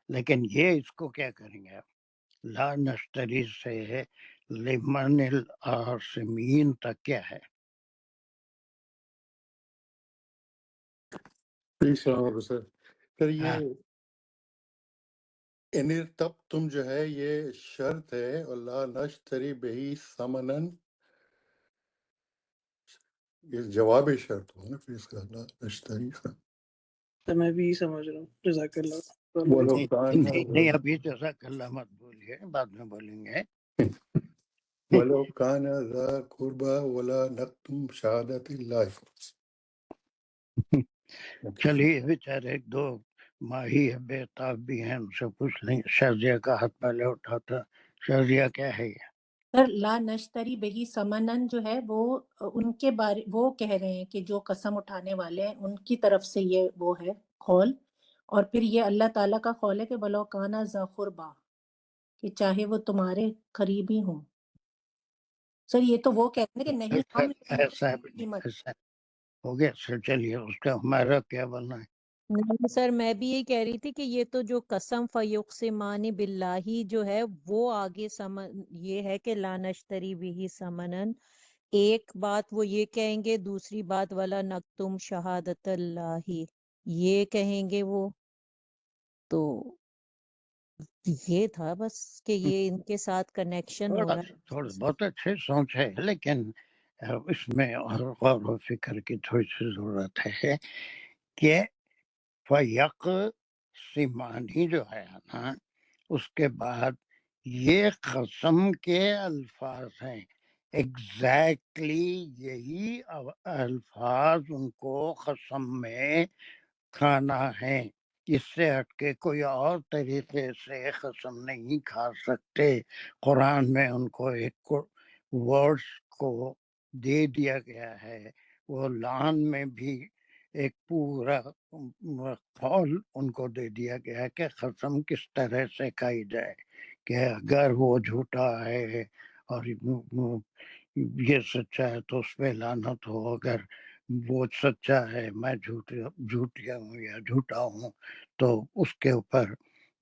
لیکن یہ اس کو کیا کریں گے؟ لا نشتری سے لمن العاصمین تک کیا ہے؟ پھر یہ ان تب تم جو ہے یہ شرط ہے، اور لا نشتری بہی ثمنن یہ جواب شرط ہو نا، پھر اس کا لا نشتری تو میں بھی سمجھ رہا ہوں. جزاک اللہ. ولو نہیں کان نہیں، ابھی جزاک اللہ مت بولیے، بعد میں بولیں گے. ولو کان ذا قربا ولا نکتم شہادت اللہ. چلیے بیچارے 1 2 ماہی بے تاب بھی ہیں، ان سے پوچھ لیں. شرزیہ کا ہاتھ پہلے اٹھا تھا. شرزیہ کیا ہے یہ؟ سر لا نشتری بہی ثمنن جو ہے وہ ان کے بارے وہ کہہ رہے ہیں کہ جو قسم اٹھانے والے ہیں ان کی طرف سے یہ وہ ہے قول، اور پھر یہ اللہ تعالیٰ کا قول ہے کہ بلو کانا ذا قربا، کہ چاہے وہ تمہارے قریبی ہوں. سر یہ تو وہ کہتے ہیں کہ نہیں ہم ایسا بھی نہیں، ایسا ہو گیا. سر چلیے، اس کا ہمارا کیا بننا ہے؟ نہیں سر، میں بھی یہی کہہ رہی تھی کہ یہ تو جو قسم فیقسمان باللہ جو ہے وہ آگے یہ ہے کہ لا نشتری بھی ثمنن. ایک بات وہ یہ کہیں گے، دوسری بات والا نکتم شہادت اللہ یہ کہیں گے وہ. تو یہ تھا بس کہ یہ ان کے ساتھ کنیکشن ہو رہا ہے. تھوڑا بہت اچھے سوچ ہے، لیکن اس میں اور غور و فکر کی تھوڑی سی ضرورت ہے کہ فیق سیمانی جو ہے نا، اس کے بعد یہ قسم کے الفاظ ہیں. ایگزیکٹلی یہی الفاظ ان کو قسم میں کھانا ہے. اس سے ہٹ کے کوئی اور طریقے سے قسم نہیں کھا سکتے. قرآن میں ان کو ایک ورڈز کو دے دیا گیا ہے. وہ لعن میں بھی ایک پورا قول ان کو دے دیا گیا ہے کہ قسم کس طرح سے کھائی جائے. کہ اگر وہ جھوٹا ہے اور یہ سچا ہے تو اس پہ لعنت ہو، اگر وہ سچا ہے میں جھوٹیا ہوں یا جھوٹا ہوں تو اس کے اوپر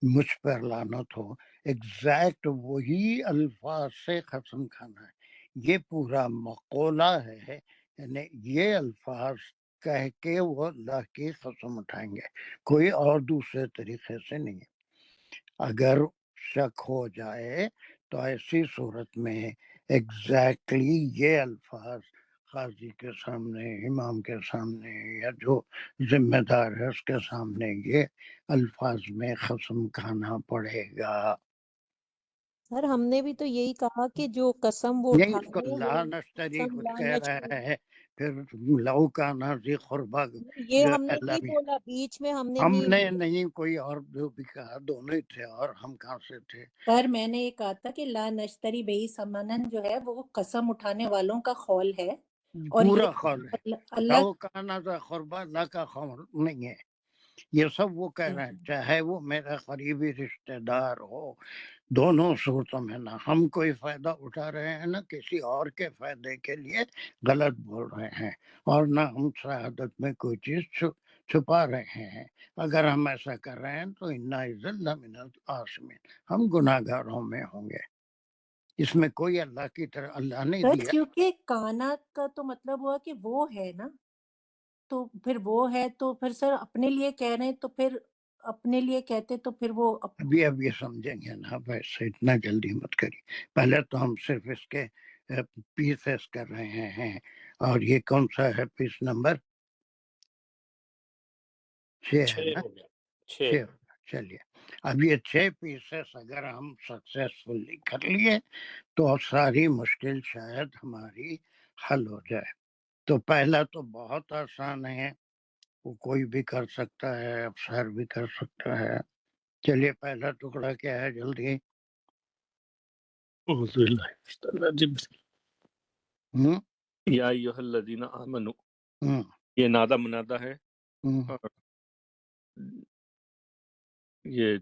مجھ پر لعنت ہو. ایگزیکٹ وہی الفاظ سے قسم کھانا ہے. یہ پورا مقولہ ہے، یعنی یہ الفاظ کہہ کے وہ اللہ کی قسم اٹھائیں گے، کوئی اور دوسرے طریقے سے نہیں. اگر شک ہو جائے تو ایسی صورت میں ایگزیکٹلی یہ الفاظ قاضی کے سامنے، امام کے سامنے، یا جو ذمہ دار ہے اس کے سامنے یہ الفاظ میں قسم کھانا پڑے گا. سر ہم نے بھی تو یہی کہا کہ جو قسم وہ یہی اس کو اٹھائے لا وہ نشتری قسم کچھ لا کہہ نشتری، رہا ہے، پھر لو کا نازی قربا یہ جو ہم نے اللہ نہیں بھی، بولا، بیچ میں ہم نے ہم بھی نے نہیں کوئی اور جو بھی کہا، دونوں ہی تھے، اور ہم کہاں سے تھے؟ سر میں نے یہ کہا تھا کہ لا نشتری بہی ثمنن جو ہے وہ قسم اٹھانے والوں کا قول ہے، اور پورا یہ قول ہے. اللہ لو کا نازا قربا، اللہ کا قول نہیں ہے. یہ سب وہ کہہ رہے ہیں چاہے وہ میرا قریبی رشتہ دار ہو. دونوں صورتوں میں نہ ہم کوئی فائدہ اٹھا رہے ہیں، نہ کسی اور کے فائدے کے لیے غلط بول رہے ہیں، اور نہ ہم شہادت میں کوئی چیز چھپا رہے ہیں. اگر ہم ایسا کر رہے ہیں تو انا اذن لمن العاصمین، ہم گناہ گاروں میں ہوں گے. اس میں کوئی اللہ کی طرح اللہ نے سر دیا. کیونکہ کانا کا تو مطلب ہوا کہ وہ ہے نا، تو پھر وہ ہے تو پھر سر اپنے لیے کہہ رہے ہیں تو پھر اپنے لیے کہتے تو پھر وہ ابھی اب یہ سمجھیں گے نا، ویسے اتنا جلدی مت کریے. پہلے تو ہم صرف اس کے پیسز کر رہے ہیں. اور یہ کون سا ہے پیس نمبر 6 ہے نا؟ ہو گیا 6. چلیے اب یہ 6 پیسز اگر ہم سکسیسفلی کر لیے تو ساری مشکل شاید ہماری حل ہو جائے. تو پہلا تو بہت آسان ہے، وہ کوئی بھی کر سکتا ہے، افسر بھی کر سکتا ہے. چلیے پہلا ٹکڑا کیا ہے جلدی؟ اعوذ باللہ من الشیطان الرجیم. ہوں یا ایھا الذین آمنو، ہوں یہ نادا منادا ہے، ہوں اور یہ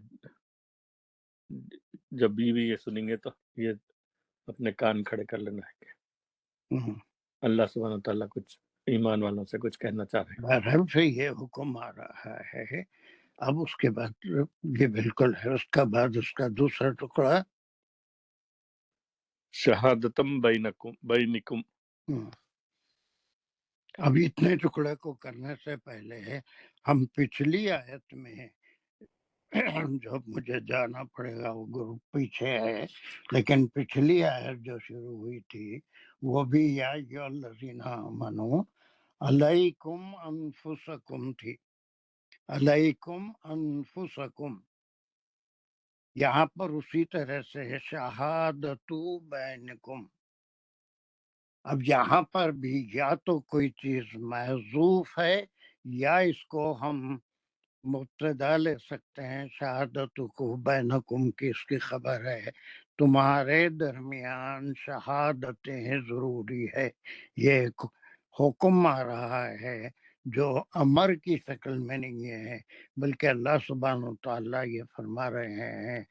جب بھی یہ سنیں گے تو یہ اپنے کان کھڑے کر لینا ہے کہ ہوں. اللہ سبحانہ تعالیٰ کچھ ایمان والوں سے کچھ کہنا چاہ رہے ہیں. بہرحال سے یہ حکم آ رہا ہے. اب اس کے بعد یہ بالکل ہے، اس کا بعد اس کا دوسرا ٹکڑا. شہادتم بینکم. ہوں. اب اتنے ٹکڑے کو کرنے سے پہلے ہم پچھلی آیت میں جو مجھے جانا پڑے گا وہ گروپ پیچھے ہے، لیکن پچھلی آیت جو شروع ہوئی تھی وہ بھی یا ایھا الذین آمنو علیکم انفسکم تھی. علیکم انفسکم. یہاں پر اسی طرح سے شہادت بینکم. اب یہاں پر بھی یا تو کوئی چیز محذوف ہے یا اس کو ہم مبتدا لے سکتے ہیں. شہادت کو بینکم کی اس کی خبر ہے تمہارے درمیان شہادتیں ضروری ہے. یہ ایک حکم آ رہا ہے جو امر کی شکل میں نہیں ہے، بلکہ اللہ سبحانہ و تعالیٰ یہ فرما رہے ہیں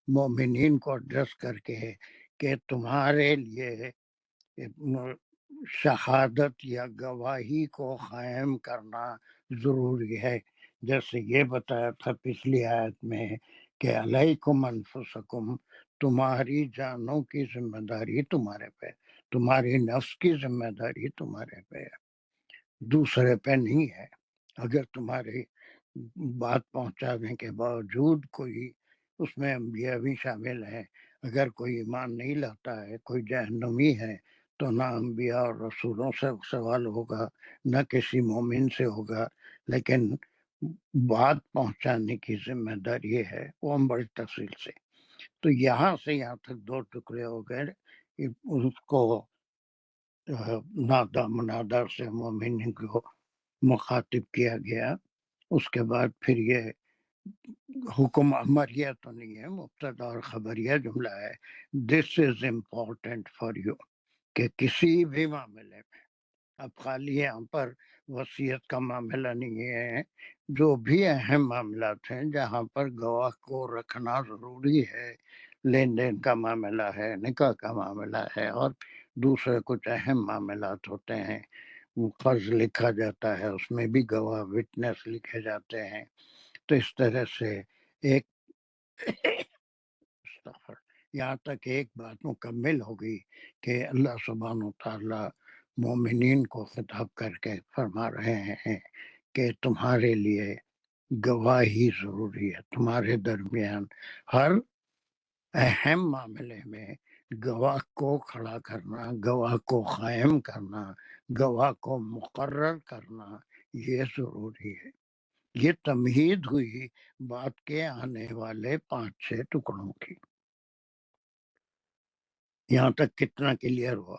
مومنین کو ایڈریس کر کے کہ تمہارے لیے شہادت یا گواہی کو قائم کرنا ضروری ہے. جیسے یہ بتایا تھا پچھلی آیت میں کہ علیکم انفسکم، تمہاری جانوں کی ذمہ داری تمہارے پہ، تمہاری نفس کی ذمہ داری تمہارے پہ ہے، دوسرے پہ نہیں ہے. اگر تمہاری بات پہنچانے کے باوجود کوئی، اس میں یہ بھی شامل ہے، اگر کوئی ایمان نہیں لاتا ہے، کوئی جہنمی ہے، تو نہ انبیاء اور رسولوں سے سوال ہوگا نہ کسی مومن سے ہوگا، لیکن بات پہنچانے کی ذمہ داری یہ ہے. وہ ہم بڑی تفصیل سے، تو یہاں سے یہاں تک 2 ٹکڑے ہو گئے. اس کو نادا منادا سے مومن کو مخاطب کیا گیا. اس کے بعد پھر یہ حکم امریہ تو نہیں ہے، مبتدا اور خبریہ جملہ ہے. دس از امپورٹنٹ فار یو، کہ کسی بھی معاملے میں، اب خالی یہاں پر وصیت کا معاملہ نہیں ہے، جو بھی اہم معاملات ہیں جہاں پر گواہ کو رکھنا ضروری ہے، لین دین کا معاملہ ہے، نکاح کا معاملہ ہے، اور دوسرے کچھ اہم معاملات ہوتے ہیں، قرض لکھا جاتا ہے اس میں بھی گواہ وٹنس لکھے جاتے ہیں. تو اس طرح سے ایک یہاں تک ایک بات مکمل ہو گئی کہ اللہ سبحانہ و تعالیٰ مومنین کو خطاب کر کے فرما رہے ہیں کہ تمہارے لیے گواہی ضروری ہے. تمہارے درمیان ہر اہم معاملے میں گواہ کو کھڑا کرنا، گواہ کو قائم کرنا، گواہ کو مقرر کرنا، یہ ضروری ہے. یہ تمہید ہوئی بات کے آنے والے 5-6 ٹکڑوں کی. یہاں تک کتنا کلیئر ہوا؟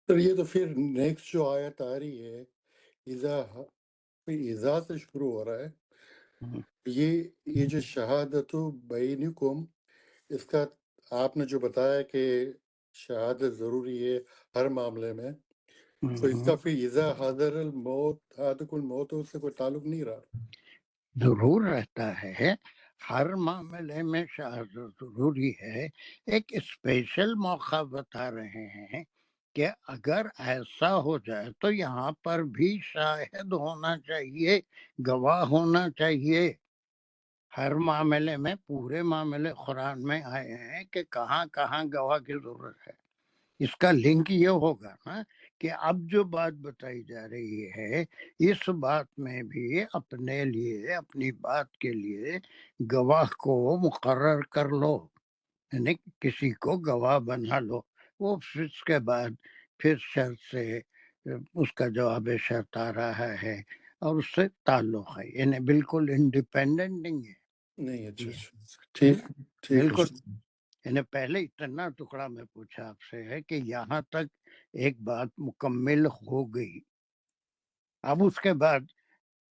سر یہ تو پھر نیکسٹ جو آیت آ رہی ہے اذا سے شروع ہو رہا ہے. یہ جو شہادت بینکم، اس کا آپ نے جو بتایا کہ شہادت ضروری ہے ہر معاملے میں، تو اس کا پھر اذا حضر الموت احدکم الموت اس سے کوئی تعلق نہیں رہا. ضرور رہتا ہے، ہر معاملے میں شہادت ضروری ہے. ایک اسپیشل موقع بتا رہے ہیں کہ اگر ایسا ہو جائے تو یہاں پر بھی شاہد ہونا چاہیے، گواہ ہونا چاہیے. ہر معاملے میں، پورے معاملے قرآن میں آئے ہیں کہ کہاں کہاں گواہ کی ضرورت ہے. اس کا لنک یہ ہوگا نا کہ اب جو بات بتائی جا رہی ہے اس بات میں بھی اپنے لیے اپنی بات کے لیے گواہ کو مقرر کر لو، یعنی کسی کو گواہ بنا لو، وہ پھر اس کے بعد پھر شرط سے اس کا جواب شرط آ رہا ہے اور اس سے تعلق ہے، یعنی بالکل انڈیپینڈنٹ نہیں ہے نہیں، اچھا یہ، ٹھیک ٹھیک بالکل. ہے. یعنی پہلے اتنا ٹکڑا میں پوچھا آپ سے ہے کہ یہاں تک ایک بات مکمل ہو گئی، اب اس کے بعد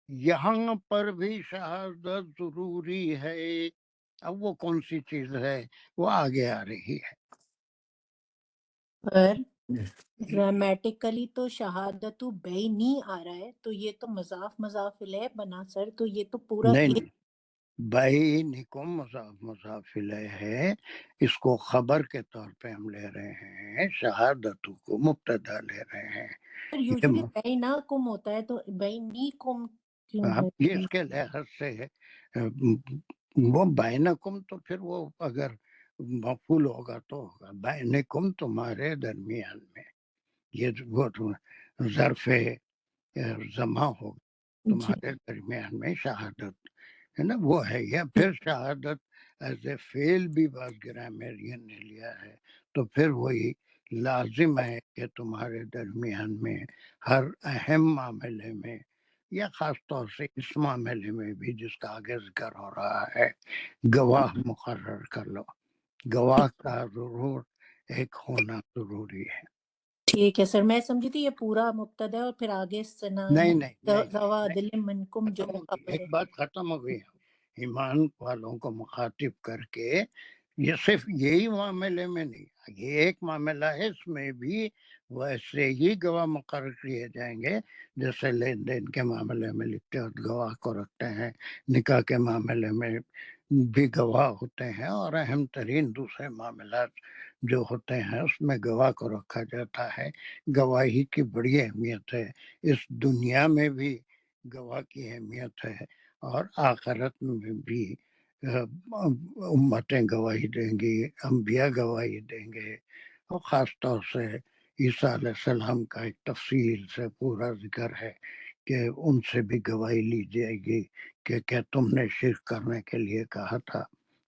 یہاں پر بھی شہادت ضروری ہے، اب وہ کون سی چیز ہے وہ آگے آ رہی ہے. پر گرامیٹیکلی تو شہادت بینی آ رہا ہے، تو یہ تو مضاف مضاف الیہ بنا سر، تو یہ تو پورا نہیں ایک نہیں، بینکم مضاف مضاف الیہ ہے، اس کو خبر کے طور پہ ہم لے رہے ہیں، شہادت کو مبتدا لے رہے ہیں. یہ یوزلی بینکم ہوتا ہے، تو بینکم کیوں ہے؟ یہ اس کے لحاظ سے وہ بینکم تو پھر وہ اگر مفعول ہوگا تو ہوگا، بینکم تمہارے درمیان میں، یہ وہ ظرف زماں ہوگا جی تمہارے درمیان میں شہادت ہے نا، وہ ہے. یا پھر شہادت ایز اے فیل بھی بعض گرامرین نے لیا ہے، تو پھر وہی لازم ہے کہ تمہارے درمیان میں ہر اہم معاملے میں، یا خاص طور سے اس معاملے میں بھی جس کا آگے ذکر ہو رہا ہے، گواہ مقرر کر لو. گواہ کا ضرور ایک ہونا ضروری ہے. ٹھیک ہے سر، میں سمجھی تھی یہ پورا مبتدا ہے اور پھر آگے نہیں نہیں نہیں ذوا نہیں، عدل منکم جو ختم ہو گئی خبر ایک ہے. بات، ختم ہو گئی. ایمان والوں کو مخاطب کر کے یہ صرف یہی معاملے میں نہیں، یہ ایک معاملہ ہے، اس میں بھی ویسے ہی گواہ مقرر کیے جائیں گے جیسے لین دین کے معاملے میں لکھتے ہو گواہ کو رکھتے ہیں، نکاح کے معاملے میں بھی گواہ ہوتے ہیں، اور اہم ترین دوسرے معاملات جو ہوتے ہیں اس میں گواہ کو رکھا جاتا ہے. گواہی کی بڑی اہمیت ہے، اس دنیا میں بھی گواہ کی اہمیت ہے، اور آخرت میں بھی امتیں گواہی دیں گی، انبیاء گواہی دیں گے. اور خاص طور سے عیسیٰ علیہ السلام کا ایک تفصیل سے پورا ذکر ہے کہ ان سے بھی گواہی لی جائے گی کہ کیا تم نے شرک کرنے کے لیے کہا تھا،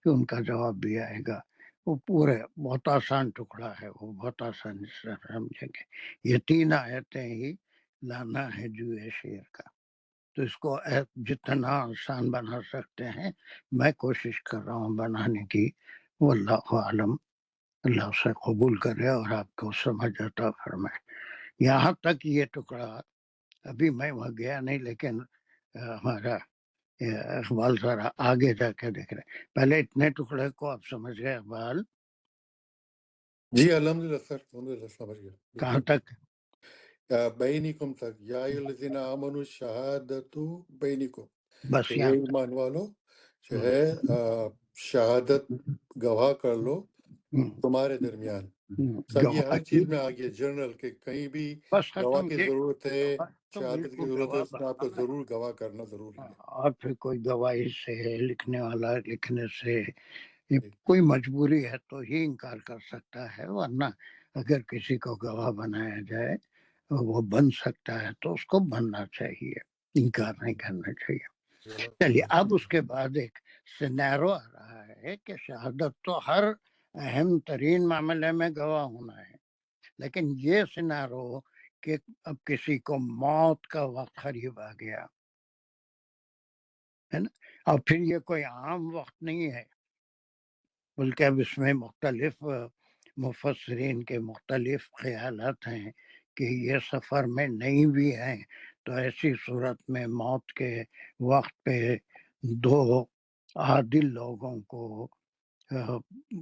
کہ ان کا جواب بھی آئے گا. وہ پورے بہت آسان ٹکڑا ہے، وہ بہت آسانی سے سمجھیں گے. یہ 3 آیتیں ہی لانا ہے جوئے شعر کا، تو اس کو جتنا آسان بنا سکتے ہیں میں کوشش کر رہا ہوں بنانے کی. واللہ عالم، اللہ سے قبول کرے اور آپ کو سمجھ عطا فرمائے. یہاں تک یہ ٹکڑا، ابھی میں وہاں گیا نہیں، لیکن ہمارا اقبال ذرا آگے جا کے دیکھ رہے. پہلے اتنے ٹکڑے کو آپ سمجھ گئے اقبال؟ جی الحمدللہ سر، الحمدللہ سمجھ گیا. کہاں تک؟ بینکم تک، یا الذین آمنوا شہادت بینکم، بس کہ یہاں ایمان والو جو ہے شہادت گواہ کر لو تمہارے درمیان. سب یہ ہر چیز میں آ گیا جنرل، کہ کہیں بھی بس گواہ ختم. کی یہ ضرورت ہے، گواہ تو شہادت کی بالکل ضرورت ہے، گواہ اس میں آپ کو بنانا ہے. ضرور گواہ کرنا ضروری ہے. اور پھر کوئی گواہی سے لکھنے والا لکھنے سے کوئی مجبوری ہے تو ہی انکار کر سکتا ہے، ورنہ اگر کسی کو گواہ بنایا جائے وہ بن سکتا ہے تو اس کو بننا چاہیے، انکار نہیں کرنا چاہیے. چلیے اب اس کے بعد ایک سینیرو آ رہا ہے کہ شہادت تو ہر اہم ترین معاملے میں گواہ ہونا ہے، لیکن یہ سینیرو کہ اب کسی کو موت کا وقت قریب آ گیا ہے نا، اور پھر یہ کوئی عام وقت نہیں ہے، بلکہ اب اس میں مختلف مفسرین کے مختلف خیالات ہیں کہ یہ سفر میں نہیں بھی ہیں، تو ایسی صورت میں موت کے وقت پہ 2 عادل لوگوں کو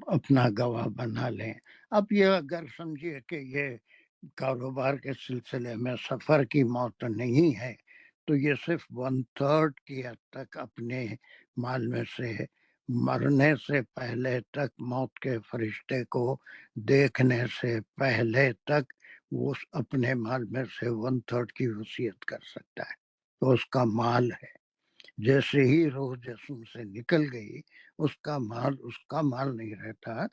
اپنا گواہ بنا لیں. اب یہ اگر سمجھیے کہ یہ کاروبار کے سلسلے میں سفر کی موت نہیں ہے، تو یہ صرف 1/3 کی حد تک اپنے مال میں سے مرنے سے پہلے تک، موت کے فرشتے کو دیکھنے سے پہلے تک وہ اپنے مال میں سے 1/3 کی وصیت کر سکتا ہے، تو اس کا مال ہے. جیسے ہی روح جسم سے نکل گئی اس کا مال نہیں رہتا،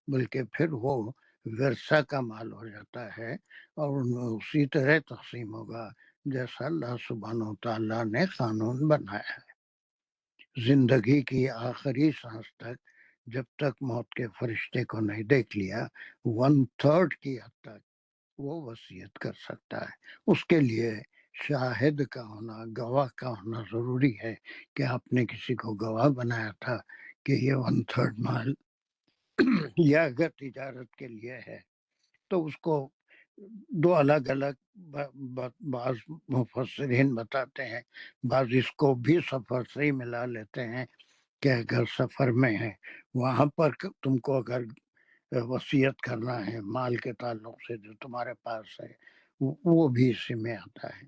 بلکہ پھر وہ ورثہ کا مال ہو جاتا ہے اور ان میں اسی طرح تقسیم ہوگا جیسا اللہ سبحانہ و تعالیٰ نے قانون بنایا ہے۔ زندگی کی آخری سانس تک جب تک موت کے فرشتے کو نہیں دیکھ لیا 1/3 کی حد تک وہ وصیت کر سکتا ہے۔ اس کے لیے شاہد کا ہونا، گواہ کا ہونا ضروری ہے کہ آپ نے کسی کو گواہ بنایا تھا کہ یہ 1/3 مال یا اگر تجارت کے لیے ہے تو اس کو دو الگ الگ بعض مفسرین بتاتے ہیں، بعض اس کو بھی سفر سے ہی ملا لیتے ہیں کہ اگر سفر میں ہے وہاں پر تم کو اگر وصیت کرنا ہے مال کے تعلق سے جو تمہارے پاس ہے وہ بھی اسی میں آتا ہے۔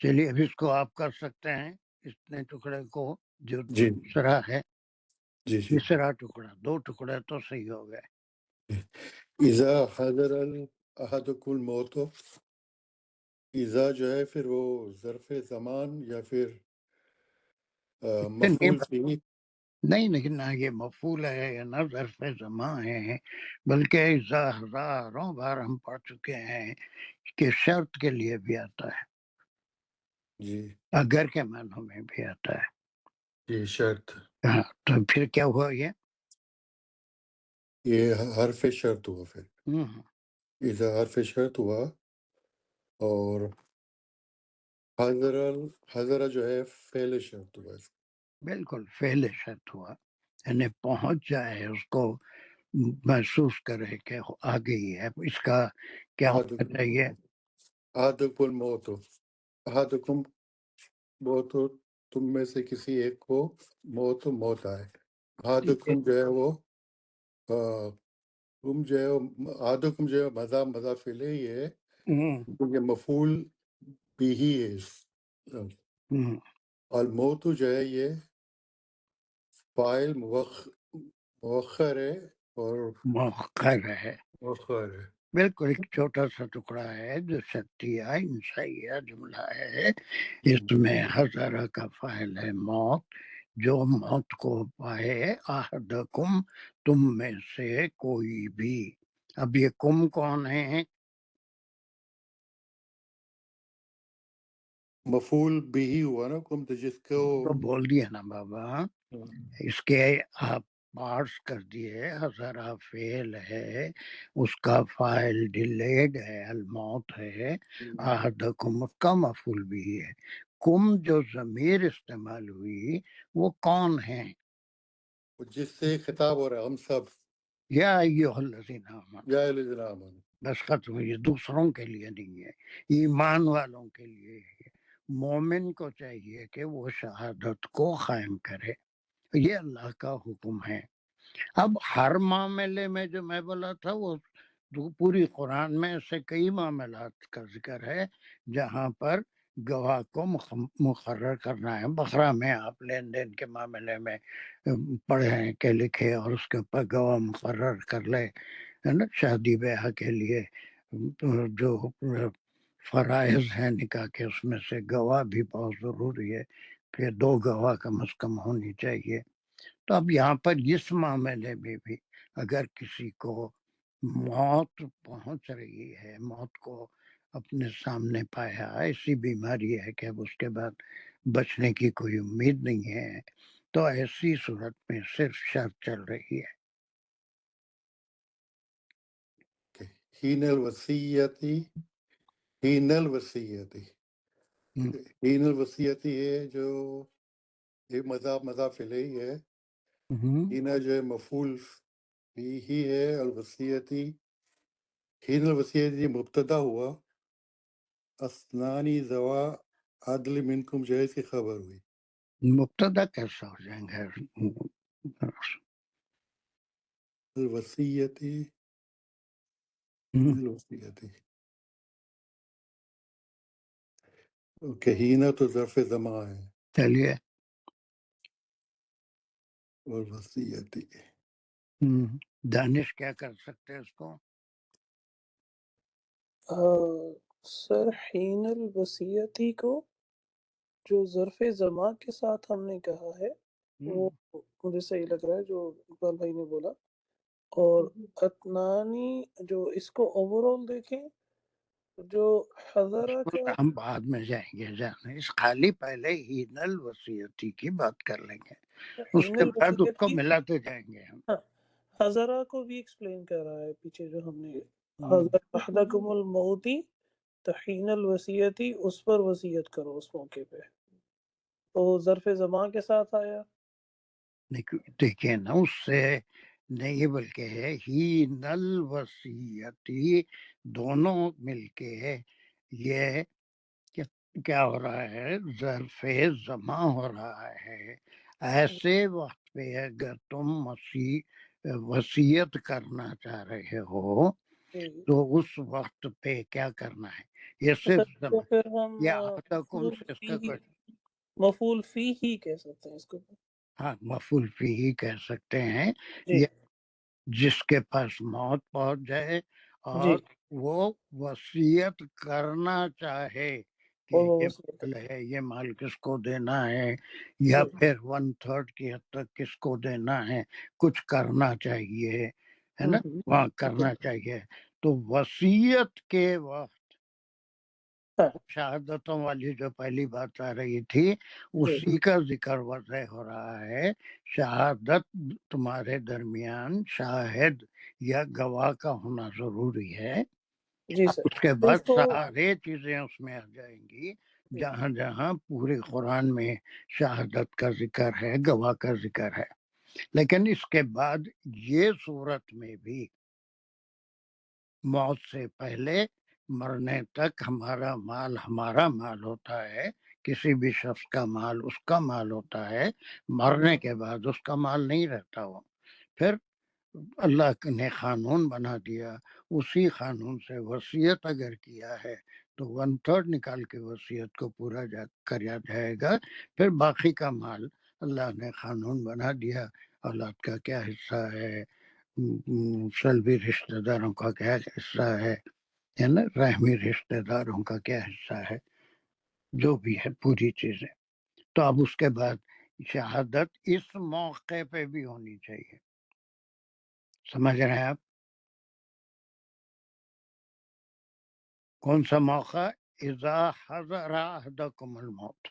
چلیے اب اس کو آپ کر سکتے ہیں، اتنے ٹکڑے کو جو جی دوسرا ہے جی جی تیسرا ٹکڑا، 2 ٹکڑے تو صحیح ہو گئے۔ ایزا حضر احدکم الموت، ایزا جو ہے پھر وہ ظرف زمان یا پھر مفعول بھی؟ نہیں نہ یہ مفعول ہے نہ ظرف زمان ہے، بلکہ ہزاروں بار ہم پڑھ چکے ہیں کہ شرط کے لیے بھی آتا ہے، جی اگر کے معنوں میں بھی آتا ہے۔ جی شرط، ہاں تو پھر کیا ہوا یہ حرف شرط ہوا، پھر ایزا حرف شرط ہوا، اور حضر جو ہے فعل شرط ہوا۔ بالکل فعل شرط ہوا، یعنی پہنچ جائے، اس کو محسوس کرے کہ آ گئی ہے۔ اس کا کیا ہونا چاہیے؟ احدکم الموت، احدکم موت، تم میں سے کسی ایک کو موت آئے۔ احدکم جو ہے وہ تم جو ہے احدکم جو ہے مضاف الیہ ہے، کیونکہ مفعول بھی ہی ہے، اور موت جو ہے یہ فاعل مؤخر ہے اور مؤخر ہے، مؤخر ہے۔ بالکل ایک چھوٹا سا ٹکڑا ہے جو شرطیہ انشائیہ جملہ ہے۔ اس میں حضرہ کا فاعل ہے موت، جو موت کو پائے، احدکم تم میں سے کوئی بھی۔ اب یہ کم کون ہے؟ مفعول بھی ہی ہوا نا، کم تو جس کو تو بول دیا نا بابا، اس کے آپ پارٹس کر دیے۔ حضرہ فعل ہے، اس کا فاعل ڈیلیڈ ہے، الموت ہے، احدکم اس کا مفعول بھی ہے۔ کم جو ضمیر استعمال ہوئی وہ کون ہے؟ جس سے خطاب ہو رہا ہے، ہم سب، یا ایھا الذین آمنوا، یا الذین آمنوا۔ بس ختم، یہ دوسروں کے لیے نہیں ہے، ایمان والوں کے لیے ہے۔ مومن کو چاہیے کہ وہ شہادت کو قائم کرے، یہ اللہ کا حکم ہے۔ اب ہر معاملے میں جو میں بولا تھا وہ پوری قرآن میں ایسے کئی معاملات کا ذکر ہے جہاں پر گواہ کو مقرر کرنا ہے۔ بقرہ میں آپ لین دین کے معاملے میں پڑھیں کہ لکھے اور اس کے اوپر گواہ مقرر کر لے، ہے نا۔ شادی بیاہ کے لیے جو فرائض ہیں نکاح کے، اس میں سے گواہ بھی بہت ضروری ہے کہ 2 گواہ کم از کم ہونی چاہیے۔ تو اب یہاں پر اس معاملے میں بھی اگر کسی کو موت پہنچ رہی ہے، موت کو اپنے سامنے پایا، ایسی بیماری ہے کہ اب اس کے بعد بچنے کی کوئی امید نہیں ہے، تو ایسی صورت میں صرف شرط چل رہی ہے۔ حین الوصیتی، حین الوصیتی، حین الوصیتی ہے جو یہ مضاف الیہ ہے، حین جو ہے مفعول بھی ہی ہے، الوصیتی، حین الوصیتی مبتدا ہوا، اسنانی ذوا عدل منکم جو ہے اس کی خبر ہوئی۔ مبتدا کیسا ہو جائیں گے؟ الوصیتی، الوصیتی، اوکے، ہینا تو ظرف زمان ہے، چلیے اور وصیتی دانش کیا کر سکتے ہیں اس کو؟ سر حین الوصیتی کو جو ظرف زمان کے ساتھ ہم نے کہا ہے وہ مجھے صحیح لگ رہا ہے جو اقبال بھائی نے بولا، اور اتنانی جو اس کو اوور آل دیکھیں جو حضرہ اس پر کا ہم بعد میں جائیں گے جانے، اس خالی پہلے ہی نل وصیتی کی بات کر لیں گے، اس حین کے بعد اس کو الوصیتی، ملاتے جائیں گے ہم۔ ہاں حضرہ کو بھی ایکسپلین کر رہا ہے پیچھے جو ہم نے ہم، حضر احدکم الموتی تو حین الوصیتی، اس پر وصیت کرو اس موقع پہ، تو ظرف زمان کے ساتھ آیا۔ دیکھیں نا، اس سے نہیں بلکہ ہے ہی نل وصیتی، دونوں مل کے یہ کیا ہو رہا ہے، ظرف زماں ہو رہا ہے۔ ایسے وقت پہ اگر تم وصیت کرنا چاہ رہے ہو جی تو اس وقت پہ کیا کرنا ہے، یہ تو سر صرف اس کو پھر ہم یا احدکم مفعول سے اس کا فیہ، کوئی، مفعول فی ہی کہہ سکتے ہیں اس کو۔ ہاں مفعول فی ہی کہہ سکتے ہیں، جی یا جس کے پاس موت پہنچ جائے جی، اور وہ وصیت کرنا چاہے کہ اور وہ یہ وصیت مال کرے۔ ہے، یہ مال کس کو دینا ہے، یا جی پھر 1/3 کی حد تک کس کو دینا ہے، کچھ کرنا چاہیے، ہے نا، وہاں جی کرنا چاہیے۔ تو وصیت کے وقت ہاں شہادتوں والی جو پہلی بات آ رہی تھی، جی اسی کا ذکر واضح ہو رہا ہے۔ شہادت تمہارے درمیان شاہد یا گواہ کا ہونا ضروری ہے۔ جی اب سر، اس کے تو بعد اس کو سارے چیزیں اس میں آ جائیں گی، جی جہاں جہاں پورے قرآن میں شہادت کا ذکر ہے، گواہ کا ذکر ہے۔ لیکن اس کے بعد یہ صورت میں بھی موت سے پہلے مرنے تک ہمارا مال ہوتا ہے، کسی بھی شخص کا مال اس کا مال ہوتا ہے، مرنے کے بعد اس کا مال نہیں رہتا وہ۔ پھر اللہ نے قانون بنا دیا، اسی قانون سے وصیت اگر کیا ہے تو 1/3 نکال کے وصیت کو پورا کریا جائے گا۔ پھر باقی کا مال اللہ نے قانون بنا دیا، اولاد کا کیا حصہ ہے، سلبی رشتہ داروں کا کیا حصہ ہے نا، رحمی رشتہ داروں کا کیا حصہ ہے، جو بھی ہے پوری چیزیں۔ تو اب اس کے بعد شہادت اس موقع پہ بھی ہونی چاہیے، سمجھ رہے ہیں آپ؟ کون سا موقع؟ اذا حضر احدکم الموت۔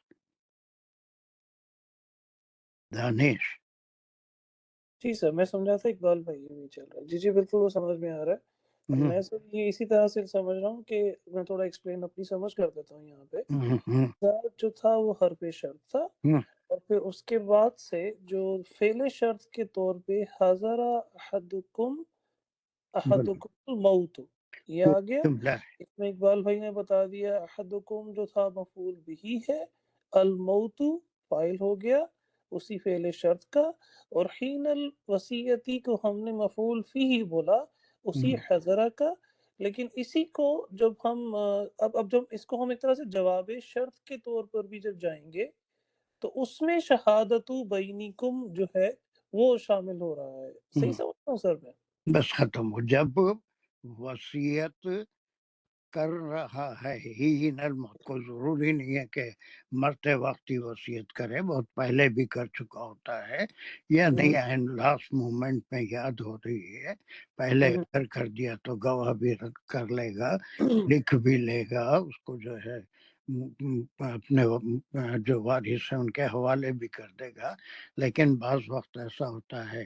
دانش، جی سر، میں سمجھا تھا اقبال بھائی یہ بھی چل رہا ہے۔ جی جی بالکل، وہ سمجھ میں آ رہا ہے۔ اب میں سر یہ اسی طرح سے سمجھ رہا ہوں کہ میں تھوڑا ایکسپلین اپنی سمجھ کر دیتا ہوں یہاں پہ۔ جو تھا وہ حرف شرط تھا، اور پھر اس کے بعد سے جو فعل شرط کے طور پہ حضر احدکم الموت یہ آ گیا۔ جملہ اس میں اقبال بھائی نے بتا دیا احدکم جو تھا مفعول بہی ہے، الموت فاعل ہو گیا اسی فعل شرط کا، اور حین الوصیتی کو ہم نے مفعول فیہ بولا اسی حضرہ کا۔ لیکن اسی کو جب ہم اب جب اس کو ہم ایک طرح سے جواب شرط کے طور پر بھی جب جائیں گے تو اس میں شہادت بینکم جو ہے وہ شامل ہو رہا ہے۔ صحیح سمجھ رہا ہوں سر میں؟ بس ختم ہو، جب وصیت کر رہا ہے ہی الموت، کو ضروری نہیں ہے کہ مرتے وقت ہی وصیت کرے، بہت پہلے بھی کر چکا ہوتا ہے، یا نہیں لاسٹ مومنٹ میں یاد ہو رہی ہے، پہلے اگر کر دیا تو گواہ بھی کر لے گا، لکھ بھی لے گا، اس کو جو ہے اپنے جو وارث ہیں ان کے حوالے بھی کر دے گا۔ لیکن بعض وقت ایسا ہوتا ہے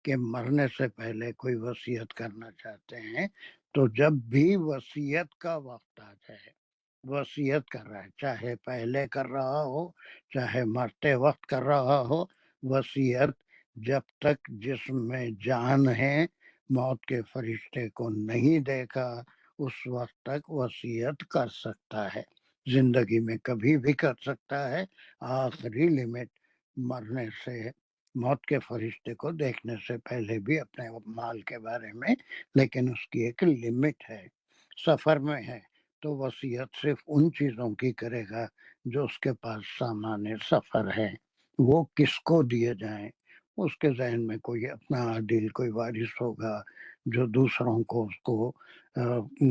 کہ مرنے سے پہلے کوئی وصیت کرنا چاہتے ہیں، تو جب بھی وصیت کا وقت آ جائے، وصیت کر رہا ہے، چاہے پہلے کر رہا ہو چاہے مرتے وقت کر رہا ہو، وصیت جب تک جسم میں جان ہے، موت کے فرشتے کو نہیں دیکھا، اس وقت تک وصیت کر سکتا ہے، زندگی میں کبھی بھی کر سکتا ہے۔ آخری لمٹ مرنے سے، موت کے فرشتے کو دیکھنے سے پہلے بھی اپنے مال کے بارے میں، لیکن اس کی ایک لمٹ ہے۔ سفر میں ہے تو وصیت صرف ان چیزوں کی کرے گا جو اس کے پاس سامان سفر ہے، وہ کس کو دیے جائیں، اس کے ذہن میں کوئی اپنا عادل کوئی وارث ہوگا جو دوسروں کو اس کو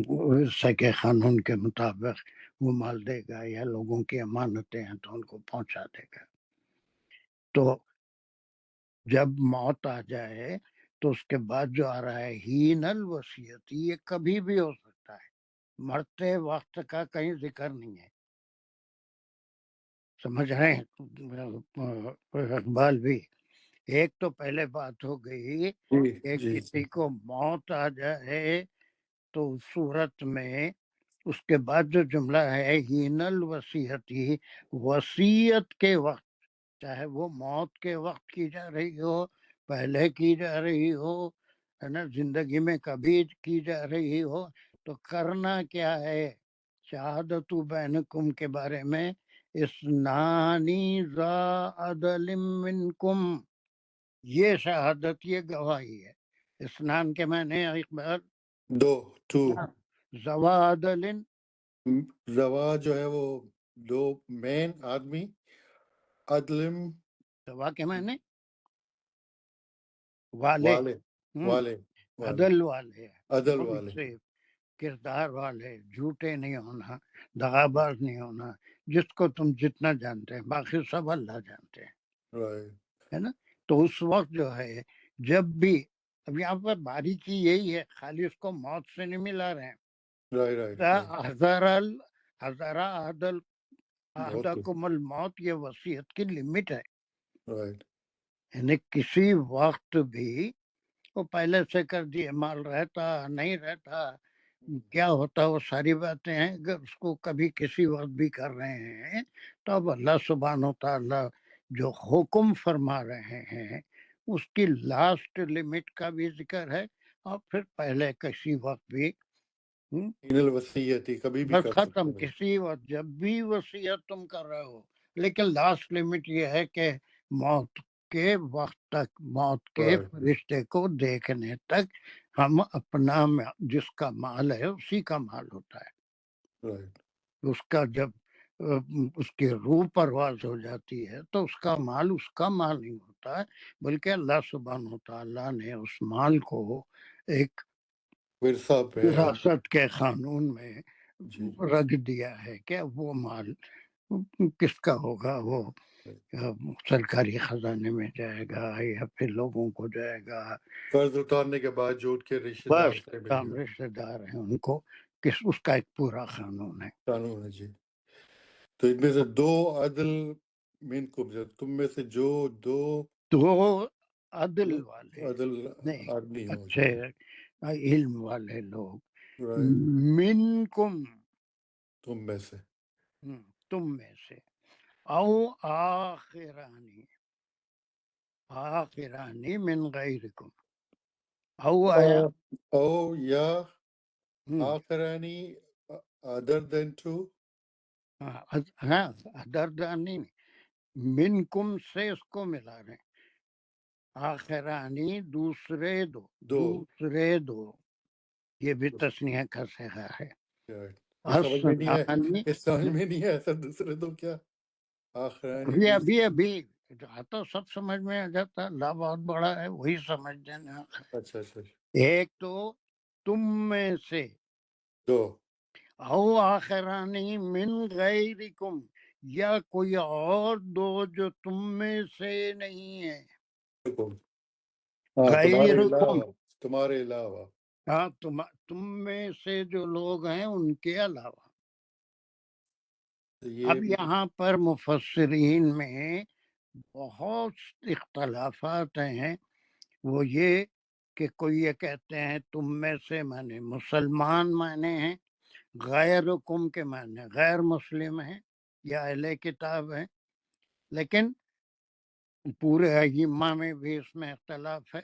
ورثے کے قانون کے مطابق وہ مال دے گا، یا لوگوں کی امانتیں ہیں تو ان کو پہنچا دے گا۔ تو جب موت آ جائے تو اس کے بعد جو آ رہا ہے ہین الوصیت، یہ کبھی بھی ہو سکتا ہے، مرتے وقت کا کہیں ذکر نہیں ہے. سمجھ رہے ہیں اقبال بھی؟ ایک تو پہلے بات ہو گئی جی کہ جی کسی کو موت آ جائے تو اس صورت میں اس کے بعد جو جملہ ہے ہین الوصیتی، وصیت کے وقت، چاہے وہ موت کے وقت کی جا رہی ہو، پہلے کی جا رہی ہو، ہے نا، زندگی میں کبھی کی جا رہی ہو، تو کرنا کیا ہے؟ شہادت بینکم کے بارے میں اسنانی ذا عدل منکم، یہ شہادت، یہ گواہی ہے. اسنان کے معنی اقبال؟ دو، ٹو. ذوا عدل، زوا جو ہے وہ دو مین آدمی، عدلم ذوا کے معنی والے، والے، والے والے، عدل والے، عدل تھوڑی والے. سے کردار والے، جھوٹے نہیں ہونا، دغاباز نہیں ہونا، جس کو تم جتنا جانتے ہیں، باقی سب اللہ جانتے ہیں، رائٹ ہے نا. تو اس وقت جو ہے جب بھی، اب یہاں پر باریکی یہی ہے، خالی اس کو موت سے نہیں ملا رہے ہیں. رائٹ رائٹ حضر عدل بہت کچھ. احدکم الموت، یہ وصیت کی لمٹ ہے. رائٹ یعنی کسی وقت بھی وہ پہلے سے کر دیے، مال رہتا نہیں رہتا، کیا ہوتا، وہ ساری باتیں ہیں. اگر اس کو کبھی کسی وقت بھی کر رہے ہیں تو اب اللہ سبحانہ و تعالیٰ جو حکم فرما رہے ہیں اس کی لاسٹ لمٹ کا بھی ذکر ہے، اور پھر پہلے کسی وقت بھی ہین الوصیتی کبھی بھی بس کر ختم، سکتے ہیں. کسی وقت جب بھی وصیت تم کر رہے ہو، لیکن لاسٹ لمٹ یہ ہے کہ موت کے وقت تک، موت کے رائٹ فرشتے کو دیکھنے تک ہم اپنا جس کا مال ہے اسی کا مال ہوتا ہے. رائٹ اس کا جب اس کی روح پرواز ہو جاتی ہے تو اس کا مال نہیں ہوتا ہے، بلکہ اللہ سبحانہ و تعالیٰ نے اس مال کو ایک ورثہ پہ. وراثت کے قانون میں جی رکھ دیا ہے کہ وہ مال کس کا ہوگا، وہ سرکاری خزانے میں جائے گا یا پھر لوگوں کو جائے گا، قرض اتارنے کے بعد جو ان کے رشتے دار بس سے ملے ہم گا. رشتے دار ہیں ان کو، اس کا ایک پورا قانون ہے. قانون ہے. جی تو ان میں سے دو عدل منکم، تم میں سے جو دو تو عدل والے، عدل نہیں، آدمی ہو. اچھے علم والے لوگ، رائٹ منکم، تم میں سے، تم میں سے، او آخرانی من غیرکم، او آیا، او یا آخرانی ادر دین ٹو. ہاں دردانی منکم سے اس کو ملا رہے ہیں، آخرانی دوسرے دو، یہ بھی تسنیہ کا صیغہ ہے. یہ سمجھ میں نہیں ہے، الثانی، یہ سمجھ میں نہیں ہے ایسا دوسرے تو کیا آخرانی ابھی آتا سب سمجھ میں آ جاتا، اللہ بہت بڑا ہے، وہی سمجھ دینا. اچھا اچھا ایک تو تم میں سے، دو، او آخرانی من غیرکم، یا کوئی اور دو جو تم میں سے نہیں ہے. ہاں غیرکم، تمہارے علاوہ. ہاں تم میں سے جو لوگ ہیں ان کے علاوہ. اب یہاں پر مفسرین میں بہت اختلافات ہیں. وہ یہ کہ کوئی یہ کہتے ہیں تم میں سے معنی مسلمان معنی ہیں، غیرکم کے معنی غیر مسلم ہیں یا اہل کتاب ہیں. لیکن پورے ائمہ میں بھی اس میں اختلاف ہے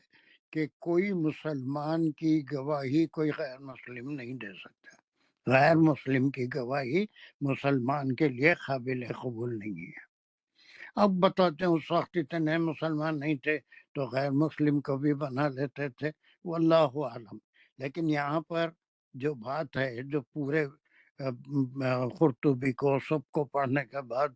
کہ کوئی مسلمان کی گواہی کوئی غیر مسلم نہیں دے سکتا. غیر مسلم کی گواہی مسلمان کے لیے قابل قبول نہیں ہے. اب بتاتے ہیں اس وقت اتنے مسلمان نہیں تھے تو غیر مسلم کو بھی بنا لیتے تھے، واللہ عالم. لیکن یہاں پر جو بات ہے، جو پورے قرطبی کو سب کو پڑھنے کے بعد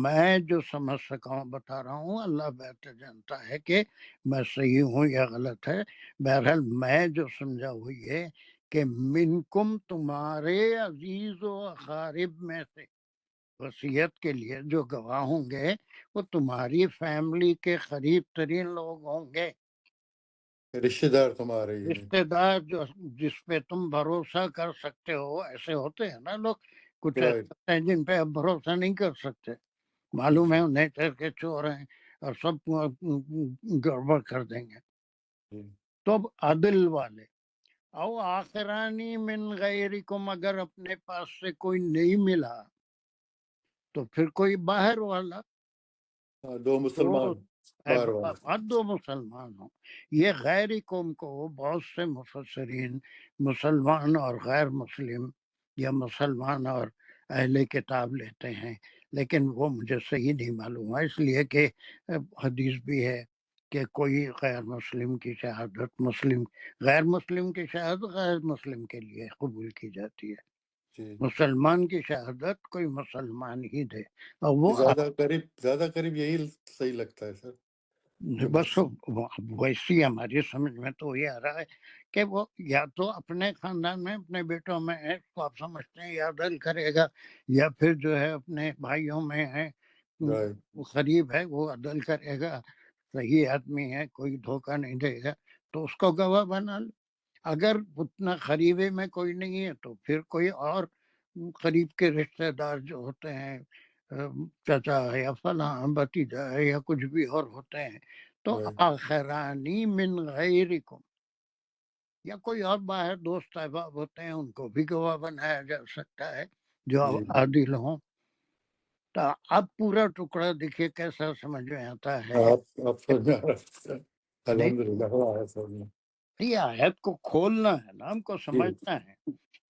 میں جو سمجھ سکا ہوں بتا رہا ہوں، اللہ بہتر جانتا ہے کہ میں صحیح ہوں یا غلط ہے. بہرحال میں جو سمجھا وہ یہ کہ منکم تمہارے عزیز و اقارب میں سے وصیت کے لیے جو گواہ ہوں گے وہ تمہاری فیملی کے قریب ترین لوگ ہوں گے. رشتے دار تمہارے یہ ہیں۔ رشتے دار جو جس پہ تم بھروسہ کر سکتے ہو، ایسے ہوتے ہیں نا لوگ، کچھ ایسے Right. ہوتے ہیں جن پہ اب بھروسہ نہیں کر سکتے، معلوم ہے نیچر کے چور ہیں اور سب گڑبڑ کر دیں گے. جی. تو اب عدل والے او آخرانی من غیرکم، اگر اپنے پاس سے کوئی نہیں ملا تو پھر کوئی باہر والا، دو مسلمان باہر والے. دو مسلمان ہوں. یہ غیر قوم کو بہت سے مفسرین مسلمان اور غیر مسلم یا مسلمان اور اہل کتاب لیتے ہیں، لیکن وہ مجھے صحیح نہیں معلوم ہے، اس لیے کہ حدیث بھی ہے کہ کوئی غیر مسلم کی شہادت غیر مسلم کی شہادت غیر مسلم کے لیے قبول کی جاتی ہے، جی. مسلمان کی شہادت کوئی مسلمان ہی دے. اور وہ زیادہ قریب یہی صحیح لگتا ہے سر. بس ویسی ہماری سمجھ میں تو یہ آ رہا ہے کہ وہ یا تو اپنے خاندان میں اپنے بیٹوں میں ہے تو آپ سمجھتے ہیں یہ عدل کرے گا، یا پھر جو ہے اپنے بھائیوں میں ہے قریب ہے وہ عدل کرے گا، صحیح آدمی ہے کوئی دھوکہ نہیں دے گا تو اس کو گواہ بنا لو. اگر اتنا قریبے میں کوئی نہیں ہے تو پھر کوئی اور قریب کے رشتہ دار جو ہوتے ہیں، چچا ہے یا فلاں بھتیجا ہے یا کچھ بھی اور ہوتے ہیں، تو آخرانی من غیرکم، یا کوئی اور باہر دوست احباب ہوتے ہیں ان کو بھی گواہ بنایا جا سکتا ہے جو عادل ہوں. تو اب پورا ٹکڑا دیکھیے کیسا سمجھ میں آتا ہے. یہ آیت کو کھولنا ہے نا، ہم کو سمجھنا ہے.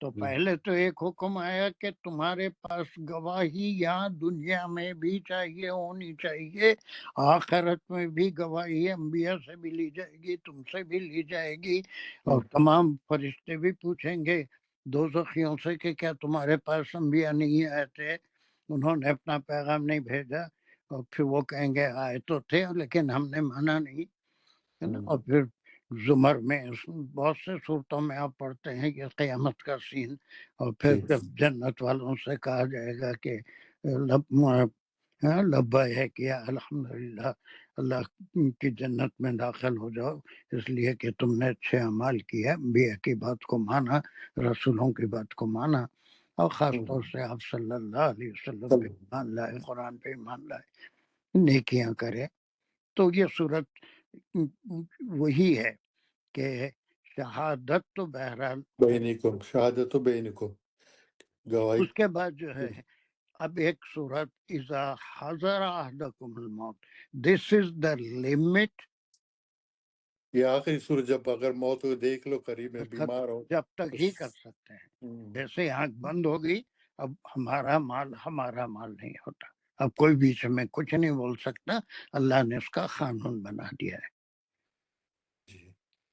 تو پہلے تو ایک حکم آیا کہ تمہارے پاس گواہی یہاں دنیا میں بھی چاہیے، ہونی چاہیے، آخرت میں بھی گواہی انبیاء سے بھی لی جائے گی، تم سے بھی لی جائے گی، اور تمام فرشتے بھی پوچھیں گے دوزخیوں سے کہ کیا تمہارے پاس انبیاء نہیں آئے تھے، انہوں نے اپنا پیغام نہیں بھیجا، اور پھر وہ کہیں گے آئے تو تھے لیکن ہم نے مانا نہیں، ہے نا. اور پھر زمر میں بہت سے صورتوں میں آپ پڑھتے ہیں کہ قیامت کا سین، اور پھر جب جنت والوں سے کہا جائے گا کہ لبا ہے کہ الحمدللہ اللہ کی جنت میں داخل ہو جاؤ، اس لیے کہ تم نے اچھے اعمال کیا، انبیاء کی بات کو مانا، رسولوں کی بات کو مانا، اور خاص طور سے آپ صلی اللہ علیہ وسلم پہ ایمان لائے، قرآن پہ ایمان لائے، نیکیاں کرے. تو یہ صورت وہی ہے کہ شہادت تو بہرحال بینکم، شہادت بینکم، گواہی. اس کے بعد جو ہے اب ایک صورت اذا حضر احدکم الموت، دس از دا لمٹ. یہ آخری صورت جب اگر موت کو دیکھ لو قریب میں، بیمار ہو، جب تک ہی کر سکتے ہیں. جیسے آنکھ بند ہو گئی اب ہمارا مال نہیں ہوتا، اب کوئی بیچ میں کچھ نہیں بول سکتا، اللہ نے اس کا قانون بنا دیا ہے.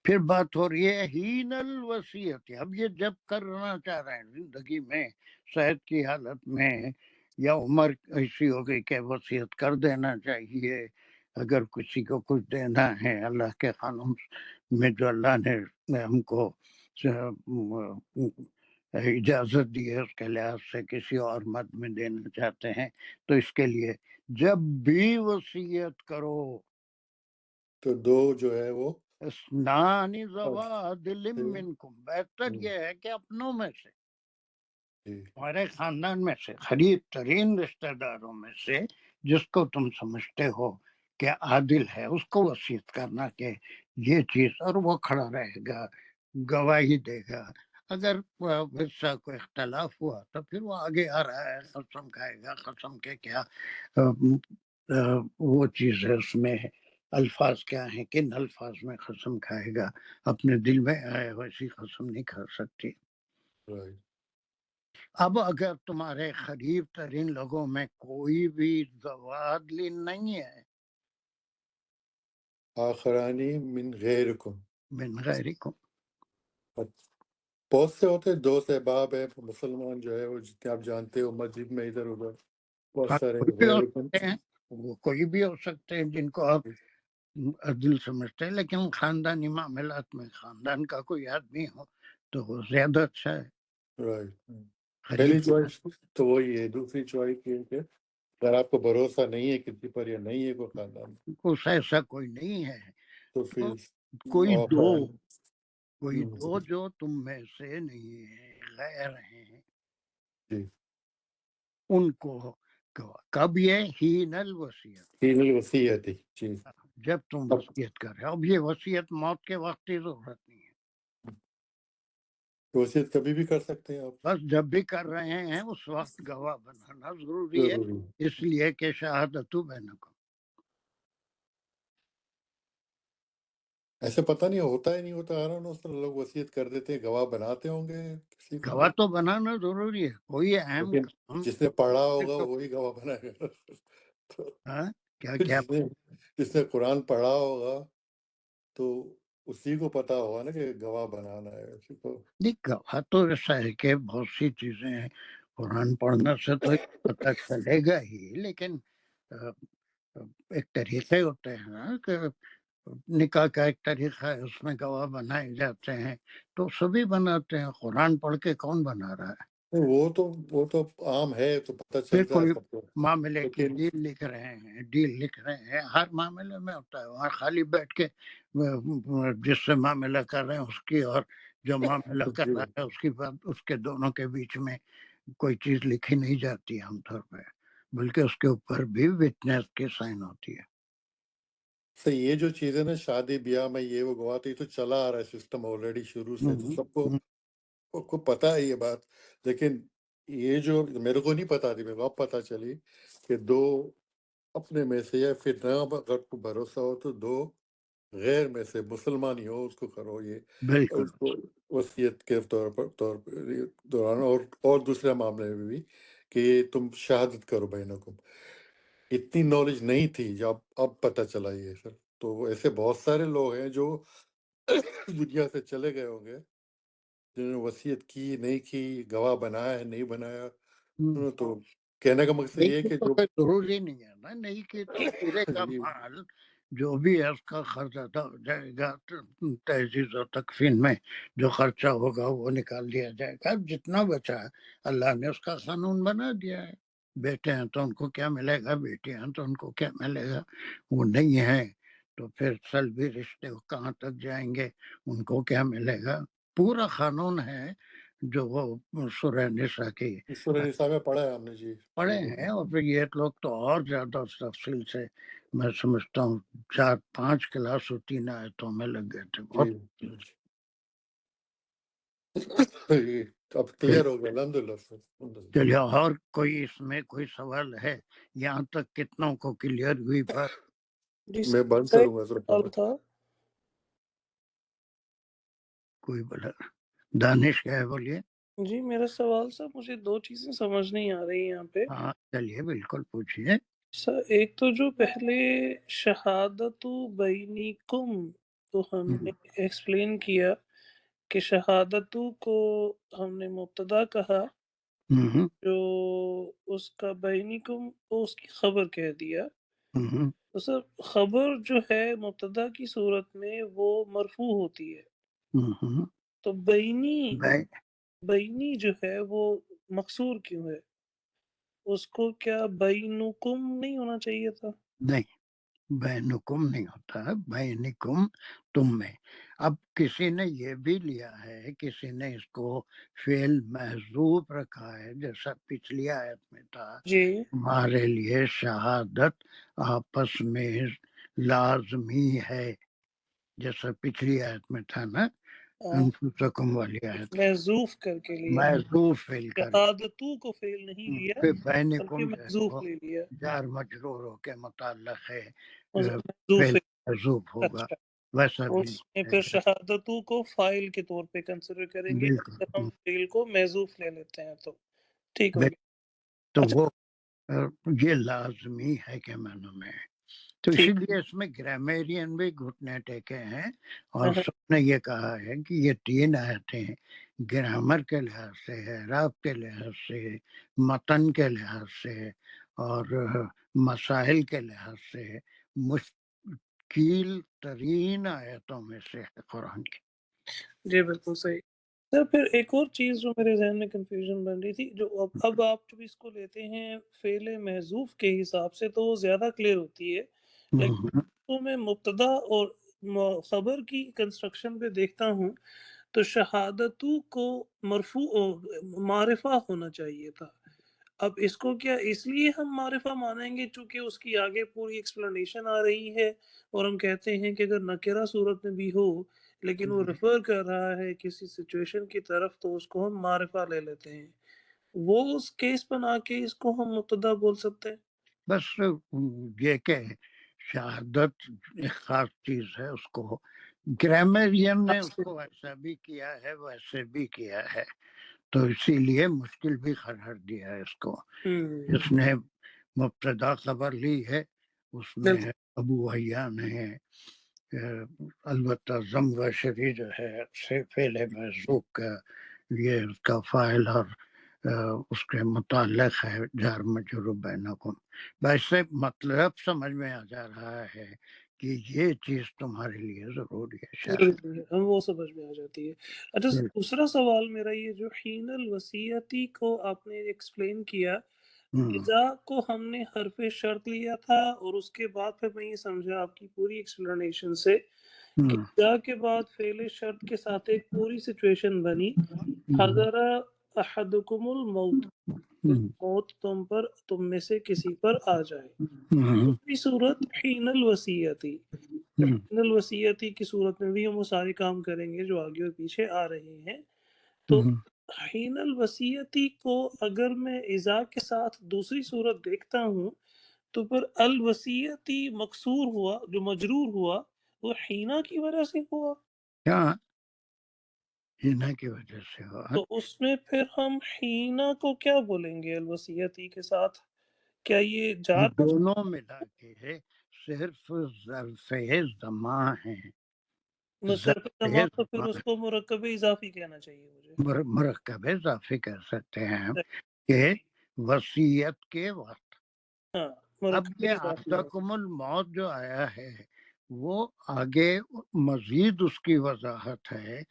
پھر بات ہو رہی ہے ہین الوصیت. اب یہ جب کرنا چاہ رہے ہیں زندگی میں، صحت کی حالت میں، یا عمر ایسی ہو گئی کہ وصیت کر دینا چاہیے، اگر کسی کو کچھ دینا ہے اللہ کے قانون میں جو اللہ نے ہم کو اجازت دی ہے اس کے لحاظ سے کسی اور مد میں دینا چاہتے ہیں، تو اس کے لیے جب بھی وصیت کرو تو دو جو ہے وہ اسنان ذوا عدل منکم، بہتر یہ ہے کہ اپنوں میں سے، ہمارے خاندان میں سے، قریب ترین رشتہ داروں میں سے جس کو تم سمجھتے ہو کہ عادل ہے اس کو وصیت کرنا کہ یہ چیز، اور وہ کھڑا رہے گا، گواہی دے گا. اگر حصہ کو اختلاف ہوا تو پھر وہ آگے آ رہا ہے، قسم کھائے گا، قسم کے کیا وہ چیز ہے، اس میں الفاظ کیا ہیں، کن الفاظ میں قسم کھائے گا، اپنے دل میں آئے ویسی قسم نہیں کھا سکتی. اب اگر تمہارے قریب ترین لوگوں میں کوئی بھی ذوی نہیں ہے، آخرانی من غیرکم، من غیرکم، بہت سے ہوتے ہیں، دوست احباب ہے مسلمان جو ہے وہ جتنے آپ جانتے ہو مسجد میں ادھر ادھر بہت سارے کوئی بھی ہو غیرکم. سکتے ہیں، وہ کوئی بھی ہو سکتے ہیں جن کو آپ عدل سمجھتے ہیں، لیکن خاندانی معاملات میں خاندان کا کوئی آدمی ہو تو وہ زیادہ اچھا ہے. پہلی چوائس تو وہی ہے. دوسری چوائس یہ ہے کہ اگر آپ کو بھروسہ نہیں ہے کسی پر یا نہیں ہے کوئی خاندان کچھ ایسا کوئی نہیں ہے تو پھر کوئی اور دو فعال۔ کوئی دو جو تم میں سے نہیں ہے، غیر ہیں، جی ان کو کب یہ ہین الوصیت، حین الوصیت، جی جب تم وصیت کر رہے ہو۔ اب یہ وصیت موت کے وقت ہی ضرورت نہیں ہے، وصیت کبھی بھی کر سکتے ہیں آپ، بس جب بھی کر رہے ہیں اس وقت گواہ بنانا ضروری ہے، ضروری۔ اس لیے کہ شہادت بینکم۔ ایسے پتہ نہیں ہوتا ہی نہیں ہوتا، لوگ وصیت کر دیتے ہیں، گواہ بناتے ہوں گے کسی کو، گواہ تو بنانا ضروری ہے، کوئی اہم لیکن کام جس نے پڑھا ہوگا وہی گواہ بنائے گا۔ تو ہاں کیا کیا جس نے قرآن پڑھا ہوگا تو اسی کو پتا ہوگا نا کہ گواہ بنانا ہے اسی کو۔ نہیں، گواہ تو ایسا ہے کہ بہت سی چیزیں ہیں، قرآن پڑھنے سے تو پتہ چلے گا ہی، لیکن ایک طریقے ہوتے ہیں نا کہ نکاح کا ایک طریقہ ہے، اس میں گواہ بنائے جاتے ہیں، تو سبھی بناتے ہیں، قرآن پڑھ کے کون بنا رہا ہے؟ وہ تو عام ہے، تو پتہ پھر چلتا ہے کوئی سب کو، معاملے کی لیکن ڈیل لکھ رہے ہیں، ہر معاملے میں ہوتا ہے، وہاں خالی بیٹھ کے جس سے معاملہ کر رہے ہیں اس کی اور جو معاملہ کر رہا ہے اس کی بات، اس کے دونوں کے بیچ میں کوئی چیز لکھی نہیں جاتی عام طور پہ، بلکہ اس کے اوپر بھی وٹنس کی سائن ہوتی ہے۔ تو یہ جو چیزیں نا شادی بیاہ میں یہ وہ گواہ، یہ تو چلا آ رہا ہے سسٹم آلریڈی شروع سے، تو سب کو پتہ ہے یہ بات، لیکن یہ جو میرے کو نہیں پتا تھی، میرے کو اب پتہ چلی کہ دو اپنے میں سے، یا پھر نہ اگر کو بھروسہ ہو تو دو غیر میں سے مسلمان ہی ہو اس کو کرو، یہ بالکل اس کو وصیت کے طور پر دوران، اور دوسرے معاملے میں بھی کہ تم شہادت کرو بینکم۔ اتنی نالج نہیں تھی، جب اب پتہ چلا یہ سر، تو ایسے بہت سارے لوگ ہیں جو دنیا سے چلے گئے ہوں گے، جنہوں نے وصیت کی نہیں کی، گواہ بنایا ہے نہیں بنایا، تو کہنے کا مقصد یہ ہے کہ جو ضروری نہیں ہے نا، نہیں کہ تو پورے کا مال جو بھی ہے اس کا خرچ ادا ہو جائے گا، تجہیز و تکفین میں جو خرچہ ہوگا وہ نکال دیا جائے گا، جتنا بچا ہے اللہ نے اس کا قانون بنا دیا ہے، بیٹے ہیں تو ان کو کیا ملے گا، بیٹے ہیں تو ان کو کیا ملے گا، وہ نہیں ہے تو پھر سلبی رشتے کہاں تک جائیں گے، ان کو کیا ملے گا، پورا قانون ہے جو وہ سورہ نساء کی سورہ نساء میں پڑھا ہے ہم نے، جی پڑھے ہیں، اور پھر یہ لوگ تو اور زیادہ تفصیل سے، میں سمجھتا ہوں 4-5 کلاس اور 3 آیتوں میں لگ گئے تھے، بہت جی اب کلیئر ہو گیا الحمدللہ۔ چلیے، اور کوئی اس میں کوئی سوال ہے؟ یہاں تک کتنوں کو کلیئر ہوئی بات؟ میں بند کروں گا سوال تھا کوئی بولا؟ دانش کیا ہے بولیے؟ جی، میرا سوال سر، مجھے دو چیزیں سمجھ نہیں آ رہی یہاں پہ ہاں چلیے بالکل پوچھیے۔ سر، ایک تو جو پہلے شہادت بینکم تو ہم نے ایکسپلین کیا کہ شہادت کو ہم نے مبتدا کہا، جو اس کا بینکم اس کی خبر کہہ دیا، تو سر خبر جو ہے مبتدا کی صورت میں وہ مرفوع ہوتی ہے، تو بینی جو ہے وہ مقصور کیوں ہے؟ اس کو کیا بینکم نہیں ہونا چاہیے تھا؟ نہیں، بینکم نہیں ہوتا، بینکم تم میں۔ اب کسی نے یہ بھی لیا ہے، کسی نے اس کو فعل محذوف رکھا ہے، جیسا پچھلی آیت میں تھا، جی ہمارے لیے شہادت آپس میں لازمی ہے، جیسا پچھلی آیت میں تھا نا، انفسکم والی آیت، محذوف کر کے لیا، محذوف فعل کر شہادتو کو فعل نہیں لیا پھر بلکہ بینکم جو ہے محذوف وہ لے لیا، جار مجرور ہو کے متعلق ہے، محذوف فعل محذوف ہوگا، اچھا، ویسا بھی اس میں پھر شہادتو کو فائل کے طور پہ کنسیڈر کریں گے، بالکل اگر ہم فعل کو محذوف لے لیتے ہیں تو ٹھیک ہو گیا۔ تو اچھا وہ یہ لازمی ہے کہ معنی میں ہے، تو اسی ٹھیک، لیے اس میں گرامیرین بھی گھٹنے ٹیکے ہیں، اور سب نے یہ کہا ہے کہ یہ 3 آیتیں گرامر کے لحاظ سے، اعراب کے لحاظ سے، متن کے لحاظ سے اور مسائل کے لحاظ سے مشکل ترین آیتوں میں سے ہے قرآن کی۔ جی بالکل صحیح۔ سر پھر ایک اور چیز جو میرے ذہن میں کنفیوژن بن رہی تھی، جو اب آپ جب اس کو لیتے ہیں فعل محذوف کے حساب سے تو وہ زیادہ کلیئر ہوتی ہے، لیکن میں مبتدا اور خبر کی کنسٹرکشن پہ دیکھتا ہوں تو شہادتو کو معرفہ ہونا چاہیے تھا. اب اس کو کیا اس لیے ہم معرفہ مانیں گے چونکہ اس کی آگے پوری ایکسپلینیشن آ رہی ہے اور ہم کہتے ہیں کہ اگر نکرہ صورت میں بھی ہو لیکن وہ ریفر کر رہا ہے کسی سچویشن کی طرف تو اس کو ہم معرفہ لے لیتے ہیں. وہ اس کیس بنا کے اس کو ہم مبتدا بول سکتے ہیں. بس یہ کہ شہادت ایک خاص چیز ہے، اس کو گرامرین نے اس کو ایسا بھی کیا ہے ویسے بھی کیا ہے، تو اسی لیے مشکل بھی قرار دیا ہے اس کو. جس نے مبتدا خبر لی ہے اس میں ابو حیان ہے، البتہ ضم و شری جو ہے سے فعل محذوف کا یہ اس کا فاعل اور اس کے متعلق ہے جار مجرور بینکم. ویسے مطلب سمجھ میں آ جا رہا ہے کہ یہ چیز تمہارے لیے ضروری ہے شاید. ہم وہ سمجھ میں آ جاتی ہے. اچھا دوسرا سوال میرا یہ جو حین الوصیتی کو آپ نے ایکسپلین کیا، اذا کو ہم نے حرف شرط لیا تھا اور اس کے بعد پھر میں یہ سمجھا آپ کی پوری ایکسپلینیشن سے کہ اذا کے بعد فعل شرط کے ساتھ ایک پوری سچویشن بنی حضر احدکم الموت، موت تم میں سے کسی پر آ جائے. دوسری صورت حین الوصیتی، حین الوصیتی کی صورت میں بھی ہم وہ سارے کام کریں گے جو آگے اور پیچھے آ رہے ہیں. تو حین الوصیتی کو اگر میں اذا کے ساتھ دوسری صورت دیکھتا ہوں تو پھر الوصیتی مکسور ہوا جو مجرور ہوا وہ حینا کی وجہ سے ہوا. حینا کی وجہ سے ہوا. تو اس میں پھر ہم حینا کو کیا بولیں گے الوصیتی کے ساتھ؟ کیا یہ جار دونوں ملا کے صرف ظرف زمان ہیں. صرف زمان تو پھر اس کو مرکب اضافی کہنا چاہیے مجھے. مرکب اضافی کہہ سکتے ہیں کہ وصیت کے وقت. اب یہ احدکم الموت جو آیا ہے وہ آگے مزید اس کی وضاحت ہے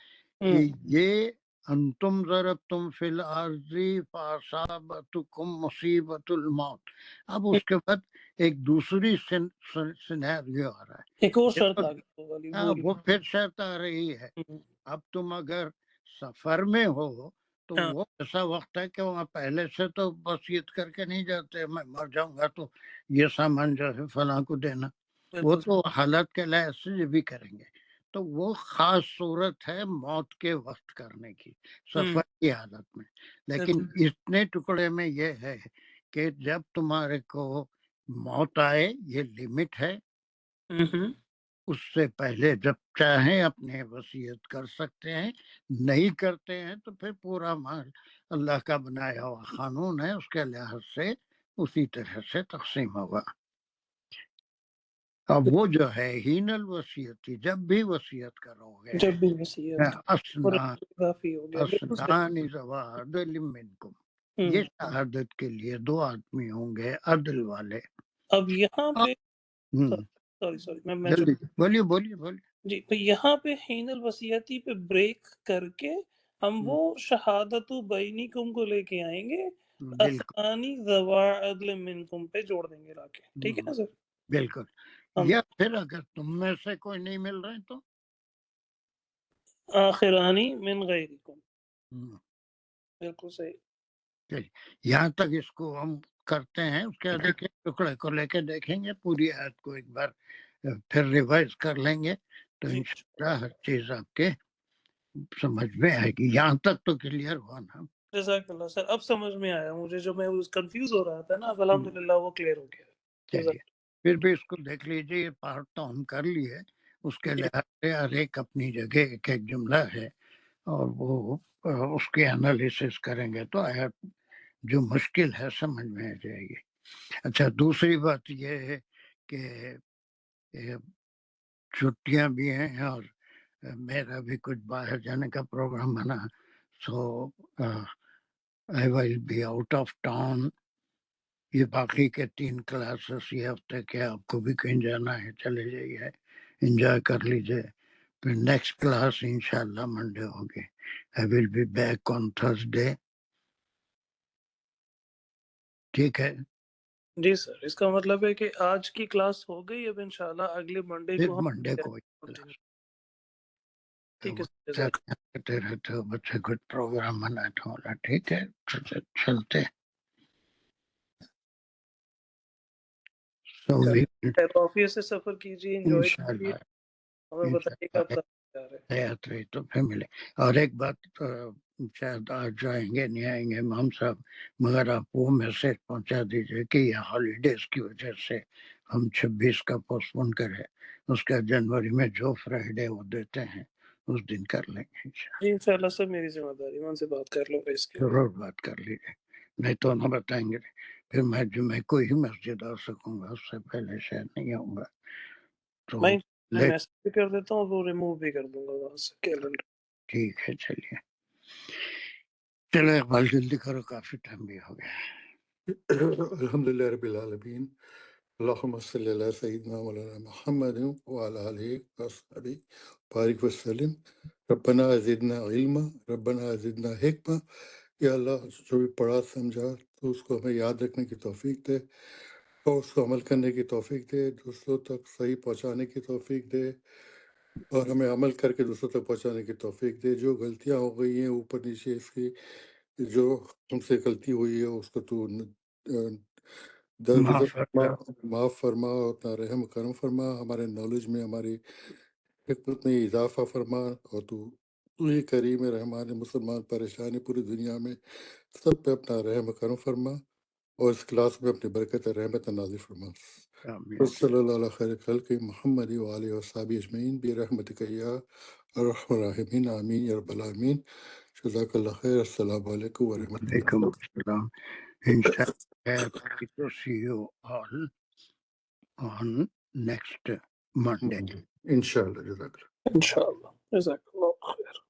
کہ یہ انتم ضربتم فی الارض فاصابتکم مصیبت الموت. اب اس کے بعد ایک دوسری سینیریو آ رہا ہے، ایک اور شرط آ گئی، وہ پھر شرط آ رہی ہے. اب تم اگر سفر میں ہو تو وہ ایسا وقت ہے کہ وہاں پہلے سے تو وصیت کر کے نہیں جاتے میں مر جاؤں گا تو یہ سامان جو ہے فلاں کو دینا، وہ تو حالت کے لحاظ سے بھی کریں گے. تو وہ خاص صورت ہے موت کے وقت کرنے کی سفر کی حالت میں. لیکن اتنے ٹکڑے میں یہ ہے کہ جب تمہارے کو موت آئے یہ لمٹ ہے، اس سے پہلے جب چاہیں اپنے وصیت کر سکتے ہیں، نہیں کرتے ہیں تو پھر پورا مال اللہ کا بنایا ہوا قانون ہے، اس کے لحاظ سے اسی طرح سے تقسیم ہوگا. اب وہ جو ہے حین الوصیتی جب بھی وصیت کرو گے جب بھی وصیت اسنان ذوی عدل منکم، یہ شہادت کے لیے دو آدمی ہوں گے عدل والے. اب یہاں پہ جلدی بولیے جی، تو یہاں پہ حین الوصیتی پہ بریک کر کے ہم وہ شہادت بینکم کو لے کے آئیں گے، اسنانی ذوی عدل منکم پہ جوڑ دیں گے لا کے. ٹھیک ہے نا سر؟ بالکل. یا پھر اگر تم میں سے کوئی نہیں مل رہے تو آخرانی من غیرکم. بالکل صحیح. یہاں تک اس کو ہم کرتے ہیں، اس کے دیکھیں ٹکڑے کو لے کے دیکھیں گے، پوری آیت کو ایک بار پھر ریوائز کر لیں گے تو انشاءاللہ ہر چیز آپ کے سمجھ میں آئے گی. یہاں تک تو کلیئر ہوا نا؟ جزاک اللہ سر، اب سمجھ میں آیا مجھے، جو میں کنفیوز ہو رہا تھا نا، اب الحمدللہ وہ کلیئر ہو گیا. چلیے پھر بھی اس کو دیکھ لیجیے، یہ پارٹ تو ہم کر لیے، اس کے لحاظ سے ہر ایک اپنی جگہ ایک ایک جملہ ہے اور وہ اس کے انالیسس کریں گے تو آیت جو مشکل ہے سمجھ میں آ جائے گی. اچھا دوسری بات یہ ہے کہ چھٹیاں بھی ہیں اور میرا بھی کچھ باہر جانے کا پروگرام بنا، سو I will be out of town. یہ باقی کے 3 کلاسز یہ ہفتے کے، آپ کو بھی کہیں جانا ہے چلے جائیے، انجوائے کر لیجیے. پھر نیکسٹ کلاس انشاءاللہ منڈے ہوگی. I will be back on Thursday. ٹھیک ہے. جی سر، اس کا مطلب ہے کہ آج کی کلاس ہو گئی، اب انشاءاللہ اگلے منڈے پھر کو ہم منڈے کو ٹھیک ہے سر، کیا کہتے رہتے ہو بچے، کچھ پروگرام بناتا ہوں. ٹھیک ہے چلتے. آفیس سے سفر کیجیے، انجوائے کیجیے، انشاءاللہ ہمیں بتائیے کہ آپ جا رہے ہیں. حیات رہی تو پھر ملے. اور ایک بات، شاید آج جائیں گے نہیں آئیں گے امام صاحب، مگر آپ وہ میسج پہنچا دیجئے کہ یہ ہالیڈیز کی وجہ سے ہم 26 کا پوسٹ پون کرے، اس کا جنوری میں جو فرائیڈے وہ دیتے ہیں اس دن کر لیں گے انشاءاللہ. جی انشاءاللہ سر، میری ذمہ داری، میں ان سے بات کر لوں گا اس کے لیے. ضرور بات کر لیجیے، نہیں تو نہ بتائیں گے. پھر میں جمعے کو ہی مسجد آ سکوں گا، اس سے پہلے شاید نہیں آؤں گا. تو میں میسج بھی کر دیتا ہوں، وہ ریموو بھی کر دوں گا وہاں سے کیلنڈر. ٹھیک ہے، چلیے چلو اقبال جلدی کرو، کافی ٹائم بھی ہو گیا. الحمدللہ رب العالمین، اللہم صلی علی سیدنا مولانا محمد وعلی آلہ وصحبہ بارک وسلم. ربنا زدنا علما، ربنا زدنا حکمہ. یا اللہ، جو بھی پڑھا سمجھا تو اس کو ہمیں یاد رکھنے کی توفیق دے، اور اس کو عمل کرنے کی توفیق دے، دوسروں تک صحیح پہنچانے کی توفیق دے، اور ہمیں عمل کر کے دوسروں تک پہنچانے کی توفیق دے. جو غلطیاں ہو گئی ہیں اوپر نیچے اس کی، جو ہم سے غلطی ہوئی ہے اس کو تو درگزر فرما، معاف فرما، اور اپنا رحم و کرم فرما. ہمارے نالج میں، ہماری حکمت میں اضافہ فرما، اور تو ہی کریم رحمان مسلمان پریشان ہے پوری دنیا میں، سب پہ اپنا رحم و کرم فرما، اور اس کلاس میں اپنی برکت رحمت نازل فرما. صلی اللہ علیہ خیر خلق محمد وآلہ وصحبہ اجمعین برحمتک یا ارحم الراحمین، آمین یا رب العالمین. جزاک اللہ خیر. السلام علیکم ورحمۃ اللہ. وعلیکم السلام. Inshallah, to see you all on next Monday. انشاءاللہ. جزاک اللہ. انشاءاللہ، جزاک اللہ خیر.